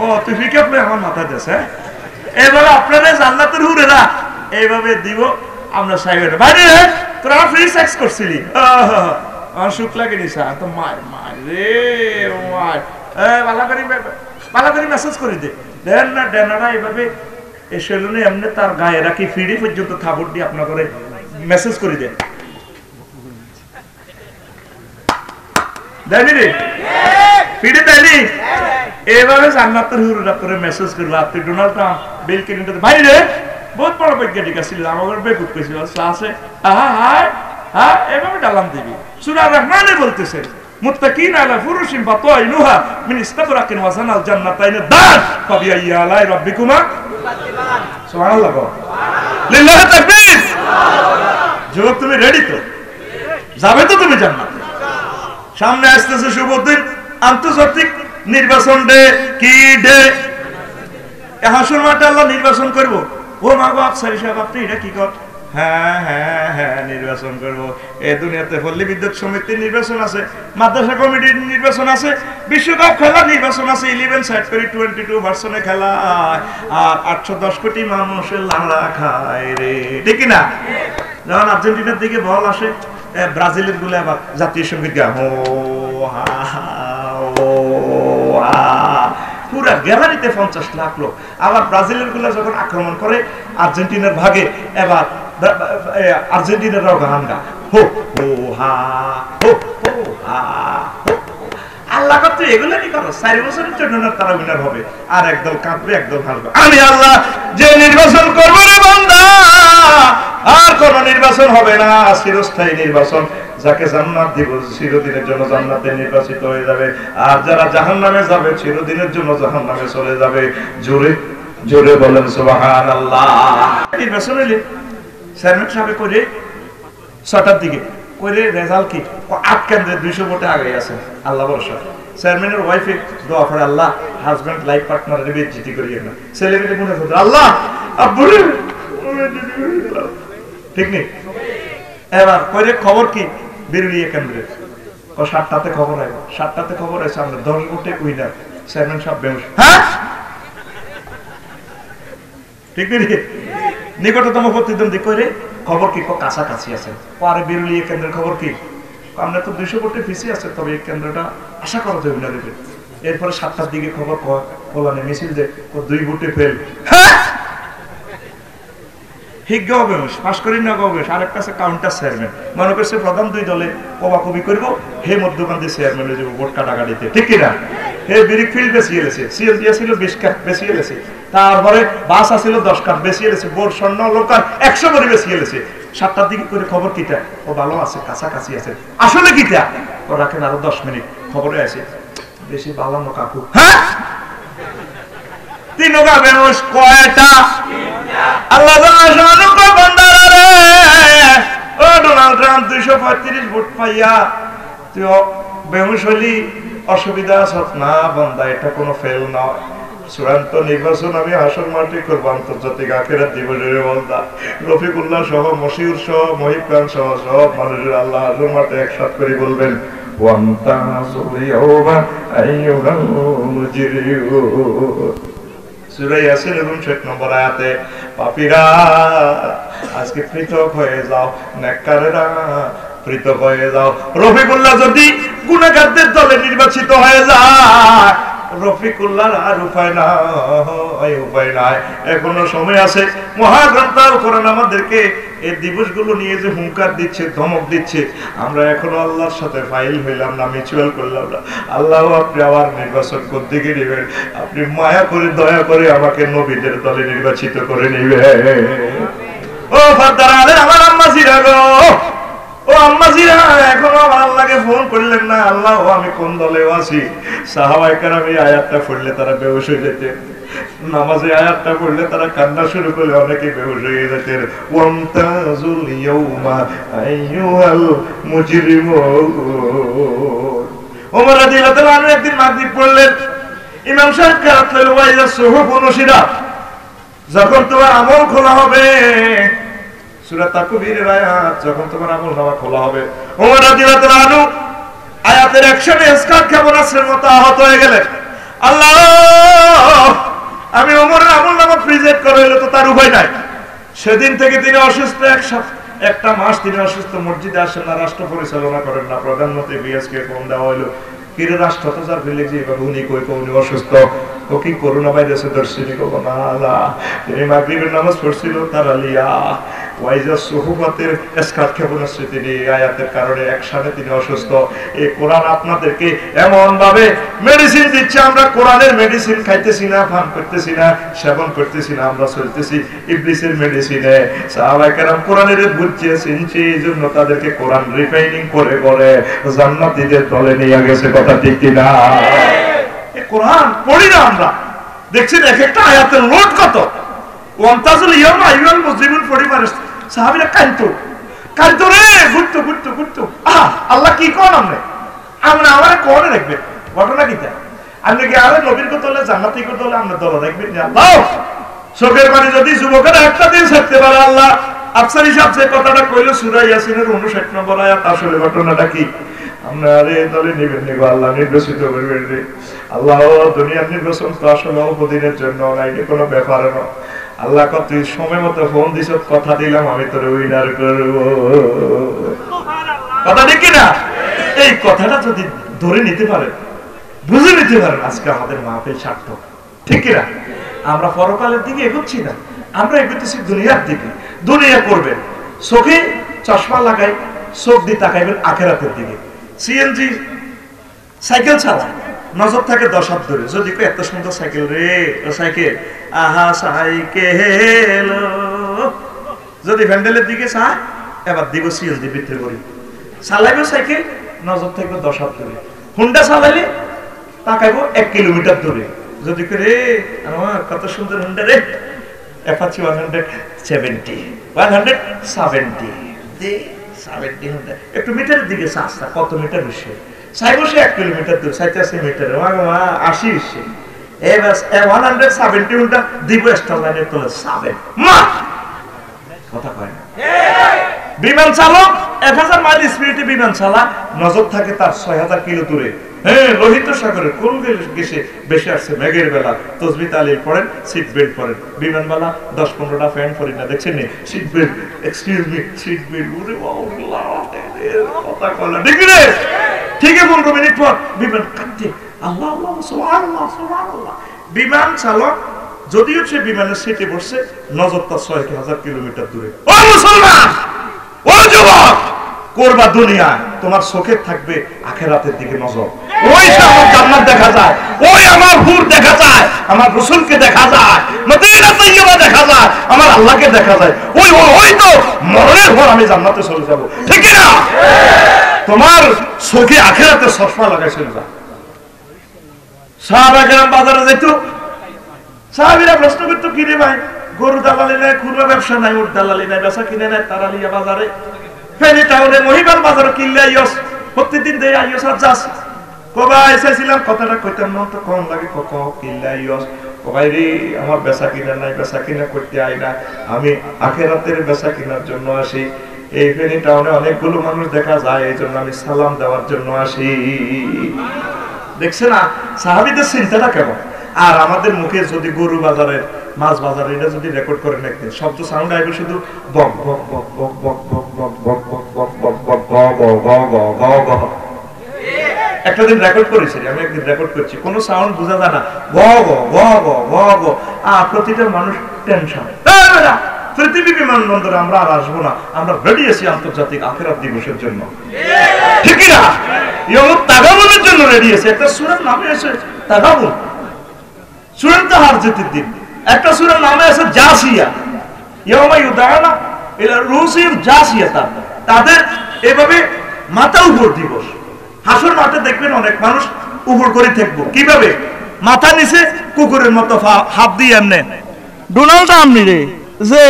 ও তুই ফিকাপ লই আমার মাথা দেশ। হ্যাঁ, এইভাবে আপনারা জান্নাতের হুরেরা এইভাবে দিব। আমরা সাইবেন ভাই তোরা ফ্রি সেক্স করছিলি, আমার সুখ লাগে নিসা তো মার মার রে মার। পালা করে মেসেজ করে দে, দেন না ডেনারা এইভাবে এই সেলুনে এমনি তার গায়ে রাখি ফিডি পর্যন্ত থাবড় দিয়ে আপনার করে মেসেজ করে দেন। দেয়নি রে ফিডে দেয়নি? এইভাবে জান্নাতের হুরুরা করে মেসেজ করলো। আপনি ডোনাল্ড ট্রাম্প, বিল ক্লিনটন ভাই রে বহুত বড় বৈজ্ঞানিক ছিল, আমার বেকুব কইছিল আছে। হ্যাঁ এভাবে ডালাম দিবি। সূরা রহমানে বলতেছে মুত্তাকিন আলা ফুরুশিন বাতাইনুহা মিন ইস্তাবরাকিন ওয়া জানাল জান্নাতাইন দান ফাবিআই আলাই রাব্বিকুমা তুকাদ্দিবান। সুবহানাল্লাহ, লিল্লাহি তাকবীর। যুবক তুমি রেডি তো? যাবে তো তুমি জান্নাতে? সামনে আসতেছে শুভ দিন, আন্তর্জাতিক নির্বাচন ডে। কি ডে? হাসর মাঠে আল্লাহ নির্বাচন করব। ও মা গো আফসারি সাহেব আপনি এটা কি কর? হ্যাঁ হ্যাঁ হ্যাঁ নির্বাচন করব। এই দুনিয়াতে পল্লী বিদ্যুৎ সমিতির নির্বাচন আছে, মাদ্রাসা কমিটির নির্বাচন আছে, বিশ্বকাপ খেলার নির্বাচন আছে, 11 সাইড করে 22 ভার্সনে খেলা, আর 810 কোটি মানুষের লাংড়া খায় রে, ঠিক না? যখন আর্জেন্টিনার দিকে বল আসে, ব্রাজিলের গুলো আবার জাতীয় সঙ্গীত গায়, ও হা ও হা, পুরা গ্যালারিতে 50 লাখ লোক। আবার ব্রাজিলের গুলা যখন আক্রমণ করে আর্জেন্টিনার ভাগে, এবার আর্জেন্টিনারাও গান গা, হো হো হা হো হো হা। আল্লাহ কত এগুলো কি করো? 4 বছরের জন্য তারা উইনার হবে, আর একদল কাঁদবে একদল হাসবে। আমি আল্লাহ যে নির্বাচন করবো রে বান্দা, আর কোন নির্বাচন হবে না, চিরস্থায়ী নির্বাচন। যাকে জান্নাত দিব চিরদিনের জন্য জান্নাতে নির্বাচিত হয়ে যাবে, আর যারা জাহান্নামে যাবে চিরদিনের জন্য জাহান্নামে চলে যাবে। জোরে জোরে বলেন সুবহানাল্লাহ। নির্বাচন হইলে চেয়ারম্যান সাহেব করে 6টার দিকে করে রেজাল্ট কি 8 কেন্দ্রে 200 ভোটে আগে আছে, আল্লাহ ভরসা। চেয়ারম্যানের ওয়াইফে দোয়া করে, আল্লাহ হাজবেন্ড লাইফ পার্টনারের বেইজ্জতি করিয়ে না, ছেলে মেয়ে মনে করে আল্লাহ আব্বুরে, ঠিক নেই? এবার কইরে খবর কি বিরুলিয়া কেন্দ্রে 7টাতে খবর আইব, 7টাতে খবর আছে আমরা 10 ভোটে উইনার, চেয়ারম্যান সাহেব বেহুশ। হ্যাঁ ঠিক নেই? নিকটতম প্রতিদ্বন্দ্বী কইরে খবর কি কাছাকাছি আছে, পরে বিরুলিয়া কেন্দ্রের খবর কি আমরা তো 200 ভোটে পিছিয়ে আছে, তবে এই কেন্দ্রটা আশা করা যায় উইনার দেবে। এরপরে 7টার দিকে খবর কলানে মিছিল যে 2 ভোটে ফেল। হ্যাঁ হিজ্ঞ অবেশ পাশ করি না অবেশ, আরেক কাছে কাউন্টার চেয়ারম্যান মনে করছে প্রধান 2 দলে কবাকবি করব, হে মধ্যকান্তি চেয়ারম্যান হয়ে যাবো ভোট কাটাকাটিতে, ঠিক কিনা? হে বিরিক ফিল্ড বেশি এলেছে, সিএল দিয়েছিল 20 কাপ বেশি এলেছে, তারপরে বাস আসছিল 10 কাপ বেশি এলেছে, বোর স্বর্ণ লোকার 100 বড়ি বেশি এলেছে। 7টার দিকে করে খবর কিটা ও ভালো আছে, কাছাকাছি আছে, আসলে কিটা ও রাখেন আরো 10 মিনিট, খবরে আছে বেশি বালানো কাকু। হ্যাঁ 3 গা বেহুশ কয়টা? আল্লাহ জানানো কো বান্দারা রে, ও ডোনাল্ড ট্রাম্প 235 ভোট পাইয়া তুই বেহুশ হলি, অসুবিধা আছে না বান্দা, এটা কোনো ফেল নয়। চূড়ান্ত নির্বাচন আমি হাসর মাঠে করবো, আন্তর্জাতিক আখিরাত দিবসের বান্দা। রফিকুল্লাহ সহ, মশিউর সহ, মহিব খান সহ সব মানুষের আল্লাহ হাসর মাঠে একসাথ করে বলবেন, ওয়ান্তাসুল ইয়াওমা আইয়ুহাল মুজরিমুন। সূরা ইয়াসিন 59 নম্বর আয়াতে, পাপীরা আজকে পৃথক হয়ে যাও, নেককারেরা পৃথক হয়ে যাও। রফিকুল্লাহ যদি গুনাহগারদের দলে নির্বাচিত হয়ে যায়, রফিকুল্লাহর আর উপায় নাই, এখনো সময় আছে। মহাগ্রন্থ আল কোরআন আমাদেরকে এই দিবসগুলো নিয়ে যে হুঙ্কার দিচ্ছে, ধমক দিচ্ছে, আমরা এখনো আল্লাহর সাথে ফাইল হইলাম না, মিউচুয়াল করলাম না। আল্লাহ আপনি আবার নির্বাচন করতে গিয়ে নেবেন, আপনি মায়া করে দয়া করে আমাকে নবীদের দলে নির্বাচিত করে নিবে। ও ফাদার আলে আমার আম্মাজিরা গো, ও আম্মাজিরা এখনো আমার আল্লাহকে ফোন করলেন না, আল্লাহ আমি কোন দলে আছি? সাহাবায়ে কেরাম এই আয়াতটা পড়লে তারা বেহুশ হয়ে যেতেন, নামাজে আয়াতটা পড়লে তারা কান্না শুরু করলে অনেকে বেহুশ হয়ে যেতেন। ওয়ামতাজুল ইয়াউমা আইয়ুহাল মুজরিমুন। ওমর রাদিয়াল্লাহু তাআলা একদিন মাগরিব পড়লেন, ইমাম সাহেব কেরাত হলো ওয়াইজা সুহুফ নুশিরাত, যখন তোমার আমল খোলা হবে, সূরা তাকবীরের আয়াত, যখন তোমার আমলনামা খোলা হবে। ওমর রাদিয়াল্লাহু তাআলা আনহু আয়াতের অ্যাকশনে ইসকাত ক্ষেপণাস্ত্রের মতো আহত হয়ে গেলেন। আল্লাহ আমি ওমরের আমলনামা প্রিজেন্ট করে হলো তো তার উপায় নাই। সেদিন থেকে তিনি অসুস্থ, একটা মাস তিনি অসুস্থ, মসজিদে আসেন না, রাষ্ট্র পরিচালনা করেন না। প্রধানমন্ত্রী বিএসকে ফোন দেওয়া হইলো, কিরে রাষ্ট্র তো যার ফেলে যে এবার উনি কই উনি অসুস্থ, ও কি করোনা ভাইরাসে ধরছিনি? না, তিনি মাগরিবের নামাজ পড়ছিল তারালিয়া, ওয়াইজা সুহুফাতের ইসকাত ক্ষেপণাস্ত্র তিনি আয়াতের কারণে একসাথে তিনি অসুস্থ। এই কোরআন আপনাদেরকে এমন ভাবে মেডিসিন দিচ্ছে, আমরা কোরআনের মেডিসিন খাইতেছি না, পান করতেছি না, সেবন করতেছি না, আমরা চলতেছি ইবলিসের মেডিসিনে। সাহাবায়ে কেরাম কোরআনের বুঝছে, চিনছে, এই জন্য তাদেরকে কোরআন রিফাইনিং করে করে জান্নাতীদের দলে নিয়ে গেছে। কথা ঠিক কিনা? এই কোরআন পড়ি না আমরা, দেখছেন এক একটা আয়াতের লোড কত। ওয়ান্তাজুল ইয়াউমা আইয়ুহাল মুজরিমুন পরিবার সাহাবীরা কাল তো রে ঘুরতো ঘুরতো ঘুরতো আল্লাহ কি কোন আমরা আমার কোনে রাখবে ঘটনা কিটা আপনি কি আরে নবীর কত হলে জান্নাতি কত হলে আমরা দল রাখবেন না আল্লাহ চোখের পানি যদি যুবকেরা একটা দিন থাকতে পারে আল্লাহ আফসার হিসাব যে কথাটা কইলো সূরা ইয়াসিনের 59 নম্বর আয়াত আসলে ঘটনাটা কি আমরা আরে দলে নেবেন নেব আল্লাহ নির্বাচিত করবেন রে আল্লাহ দুনিয়ার নির্বাচন তো আসলে অল্প দিনের জন্য নাই কোনো ব্যাপার না আল্লাহ কত সময় মতো ফোন দিছ কথা দিলাম আমি তোর উইনার করব কথা ঠিক না এই কথাটা যদি ধরে নিতে পারে বুঝে নিতে পারেন আজকে আমাদের মাহফিল সার্থক ঠিক না আমরা পরকালের দিকে এগোচ্ছি না আমরা এগোতেছি দুনিয়ার দিকে দুনিয়া করবেন চোখে চশমা লাগাই চোখ দিয়ে তাকাইবেন আখিরাতের দিকে সিএনজি সাইকেল চালায় নজর থাকে 10 হাত ধরে যদি কই এত সুন্দর সাইকেল রে ও সাইকেল আহা সাইকেল যদি ভ্যান্ডেলের দিকে চায় এবার দিব সিএনজি ভিতরে করি চালাইবে সাইকেল নজর থাকবে 10 হাত ধরে হুন্ডা চালাইলে তাকাইবো 1 কিলোমিটার দূরে যদি কই রে আমার কত সুন্দর হুন্ডা রে অ্যাপাচি 170 দে 70 হুন্ডা একটু মিটারের দিকে চাষটা কত মিটার বেশি চাইবো সে 1 কিলোমিটার দূর 85 মিটার মা 80 সে এবাস 170 হুন্ডা দিব স্টার লাইনের তোলে 7 মা কথা কয় না বিমান চালক 1000 মাইল স্পিডে বিমান চালা নজর থাকে তার 6000 কিলো দূরে হ্যাঁ লোহিত সাগরের কোন গেছে বেশি আসছে মেঘের বেলা তাসবিহ তাহলিল পড়েন সিট বেল্ট পরেন বিমানবালা 10-15টা ফ্যান পরি না দেখছেন নি seat belt excuse me seat belt ওরে আল্লাহ কথা কলা ঠিক রে ঠিক 15 মিনিট পর বিমান কাটতে আল্লাহ আল্লাহ সুবহানাল্লাহ সুবহানাল্লাহ বিমান চালক যদিও সে বিমানের সিটে বসে নজর তার 6000 কিলোমিটার দূরে ও মুসলমান ও যুবক করবা দুনিয়া তোমার চোখে থাকবে আখিরাতের দিকে নজর ওই আমার জান্নাত দেখা যায় ওই আমার হুর দেখা যায় আমার রাসূলকে দেখা যায় মদিনা তাইয়্যিবা দেখা যায় আমার আল্লাহকে দেখা যায় ওই ওই তো মরণের পর আমি জান্নাতে চলে যাব ঠিক কি না তোমার চোখে আখিরাতের চশমা লাগাই চলে যা সাহাবা কেরাম বাজারে যাইতো সাহাবীরা প্রশ্ন করতো কি রে ভাই গরু দালালি নাই খুরবা ব্যবসা নাই ওর দালালি নাই বেচা কিনে নাই তারালিয়া বাজারে ফেনি টাউনে মহিবার বাজারে কিনলে আইয়স প্রতিদিন দেই আইয়স আর যাস কবা এসেছিলাম কথাটা কইতাম না তো কম লাগে কত কিনলে আইয়স কবাই রে আমার বেচা কিনা নাই বেচা কিনা করতে আই না আমি আখিরাতের বেচা কিনার জন্য আসি এই ফেনি টাউনে অনেকগুলো মানুষ দেখা যায় এইজন্য আমি সালাম দেওয়ার জন্য আসি দেখছ না সাহাবীদের চিন্তাটা কেমন আর আমাদের মুখে যদি গরু বাজারের মাছ বাজারে এটা যদি রেকর্ড করেন একদিন শব্দ সাউন্ড আইবে শুধু বক বক বক বক বক বক বক বক বক বক বক বক বক বক একটা দিন রেকর্ড করেছি আমি একদিন রেকর্ড করছি কোনো সাউন্ড বোঝা যায় না গ গ গ গ গ গ আর প্রতিটা মানুষ টেনশন পৃথিবী বিমানবন্দরে আমরা আর আসবো না আমরা রেডি আছি আন্তর্জাতিক আখিরাত দিবসের জন্য ঠিক না ইয়ামুত তাগাবুনের জন্য রেডি আছে একটা সূরার নামে আছে তাগাবুন সূরা তাহাজ্জুদের দিন একটা সূরার নামে আছে জাসিয়া ইয়াউমা ইউদানা ইলা রুসিম জাসিয়াতা তাদের এভাবে মাথা উপর দিবস হাসর মাঠে দেখবেন অনেক মানুষ উপর করে থাকবো কিভাবে মাথা নিচে কুকুরের মতো হাত দিয়ে এমনে ডোনাল্ড আমনি রে যে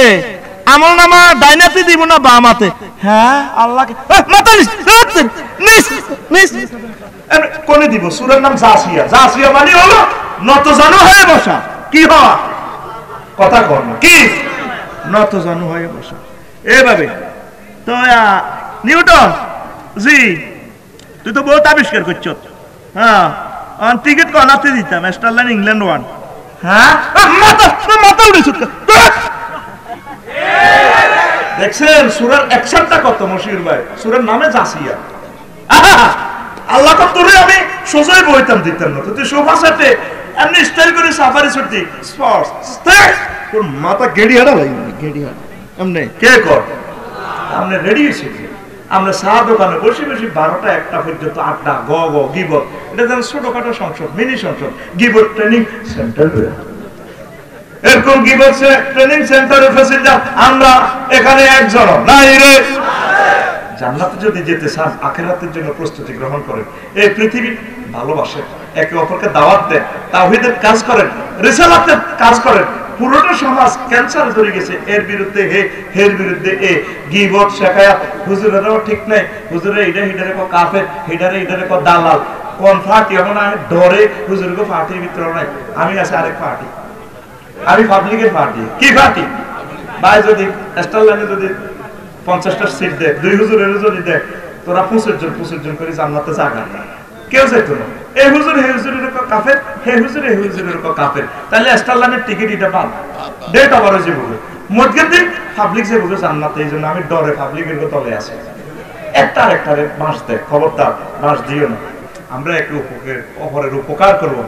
আমল নামা ডাইনাতে দিব না বামাতে হ্যাঁ আল্লাহকে মাথা নিচ নিচ কোনে দিব সূরার নাম জাসিয়া জাসিয়া মানে হলো নত জানু হয়ে বসা কি হয় কথা কর না কি নত জানু হয়ে বসা এইভাবে তো নিউটন জি তুই তো বহুত আবিষ্কার করছ হ্যাঁ টিকিট কনাতে দিতাম স্টারলাইন ইংল্যান্ড 1 হ্যাঁ মাথা মাথা উড়েছ দেখছেন সূরার অ্যাকশনটা কত মশির ভাই সূরার নামে জাসিয়া আল্লাহ কো তোরে আমি সোজাই বইতাম দিতাম না তুই সোফা সেটে এমনি স্টাইল করে সাফারি ছুটি স্পোর্টস স্টেক তোর মাথা গেড়ি হাড়া লাগবে গেড়ি হাড়া এমনি কে কর আমরা রেডি আছি আমরা চা দোকানে বসে বসে 12টা 1টা পর্যন্ত আড্ডা গ গ গিবত এটা যেন ছোটখাটো সংসদ মিনি সংসদ গিবত ট্রেনিং সেন্টার এরকম গিবত ট্রেনিং সেন্টারে ফেসিলিটি আমরা এখানে একজন নাই রে জান্নাতে যদি যেতে চান আখিরাতের জন্য প্রস্তুতি গ্রহণ করেন এই পৃথিবী ভালোবাসেন একে অপরকে দাওয়াত দেন তাওহীদের কাজ করেন রিসালাতের কাজ করেন পুরোটা সমাজ ক্যান্সার ধরে গেছে, এর বিরুদ্ধে হের বিরুদ্ধে গীবত শেখায়াত, হুজুরেরও ঠিক নাই, হুজুরে হিডারে কো কাফের, হিডারে কো দালাল, কোন পার্টি এখন আমি ডরে হুজুরকে পার্টির ভিতরে নাই, আমি আছে আরেক পার্টি, আমি পাবলিকের পার্টি। কি পার্টি ভাই? যদি স্টার লাইনে যদি 50টা সিট দেখ, 2 হুজুরের যদি দেখ, তোরা 25 জন করে জান্নাতে জায়গা না, কেউ যাইতো না। এই হুজুর হে হুজুরের কাফের, হে হুজুর হে হুজুরের কাফের, তাহলে স্টার লাইনের টিকিট এটা পান ডেট আবার হয়েছে বুঝে মধ্যে দিন পাবলিক যে বুঝে জান্নাতে। এই জন্য আমি ডরে পাবলিকের তলে আসি। একটা আরেকটারে বাঁশ দেয়, খবরদার বাঁশ দিও না। আমরা একটু অপরের উপকার করব,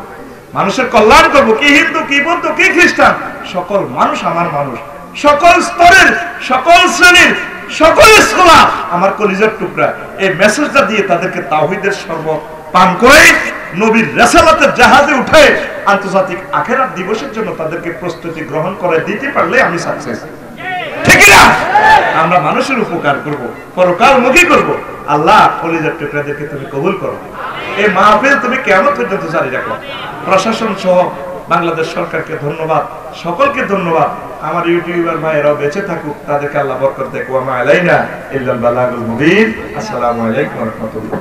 মানুষের কল্যাণ করব। কি হিন্দু, কি বৌদ্ধ, কি খ্রিস্টান, সকল মানুষ আমার মানুষ, সকল স্তরের, সকল শ্রেণীর, সকল স্কলার আমার কলিজার টুকরা। এই মেসেজটা দিয়ে তাদেরকে তাওহীদের শরবত পান করে নবীর রিসালাতের জাহাজে উঠে আন্তর্জাতিক আখিরাত দিবসের জন্য তাদেরকে প্রস্তুতি গ্রহণ করে দিতে পারলে আমি সাকসেস। ঠিক না? আমরা মানুষের উপকার করব, পরকালমুখী করব। আল্লাহ কলিজার টুকরাদেরকে তুমি কবুল করো। এই মাহফিল তুমি কিয়ামত পর্যন্ত জারি রাখো। প্রশাসন সহ বাংলাদেশ সরকারকে ধন্যবাদ, সকলকে ধন্যবাদ। আমার ইউটিউবার ভাইয়েরাও বেঁচে থাকুক, তাদেরকে আল্লাহ বরকত দেখ। ওয়া মা আলাইনা ইল্লাল বালাগুল মুবিন। আসসালামু আলাইকুম ওয়া রাহমাতুল্লাহ।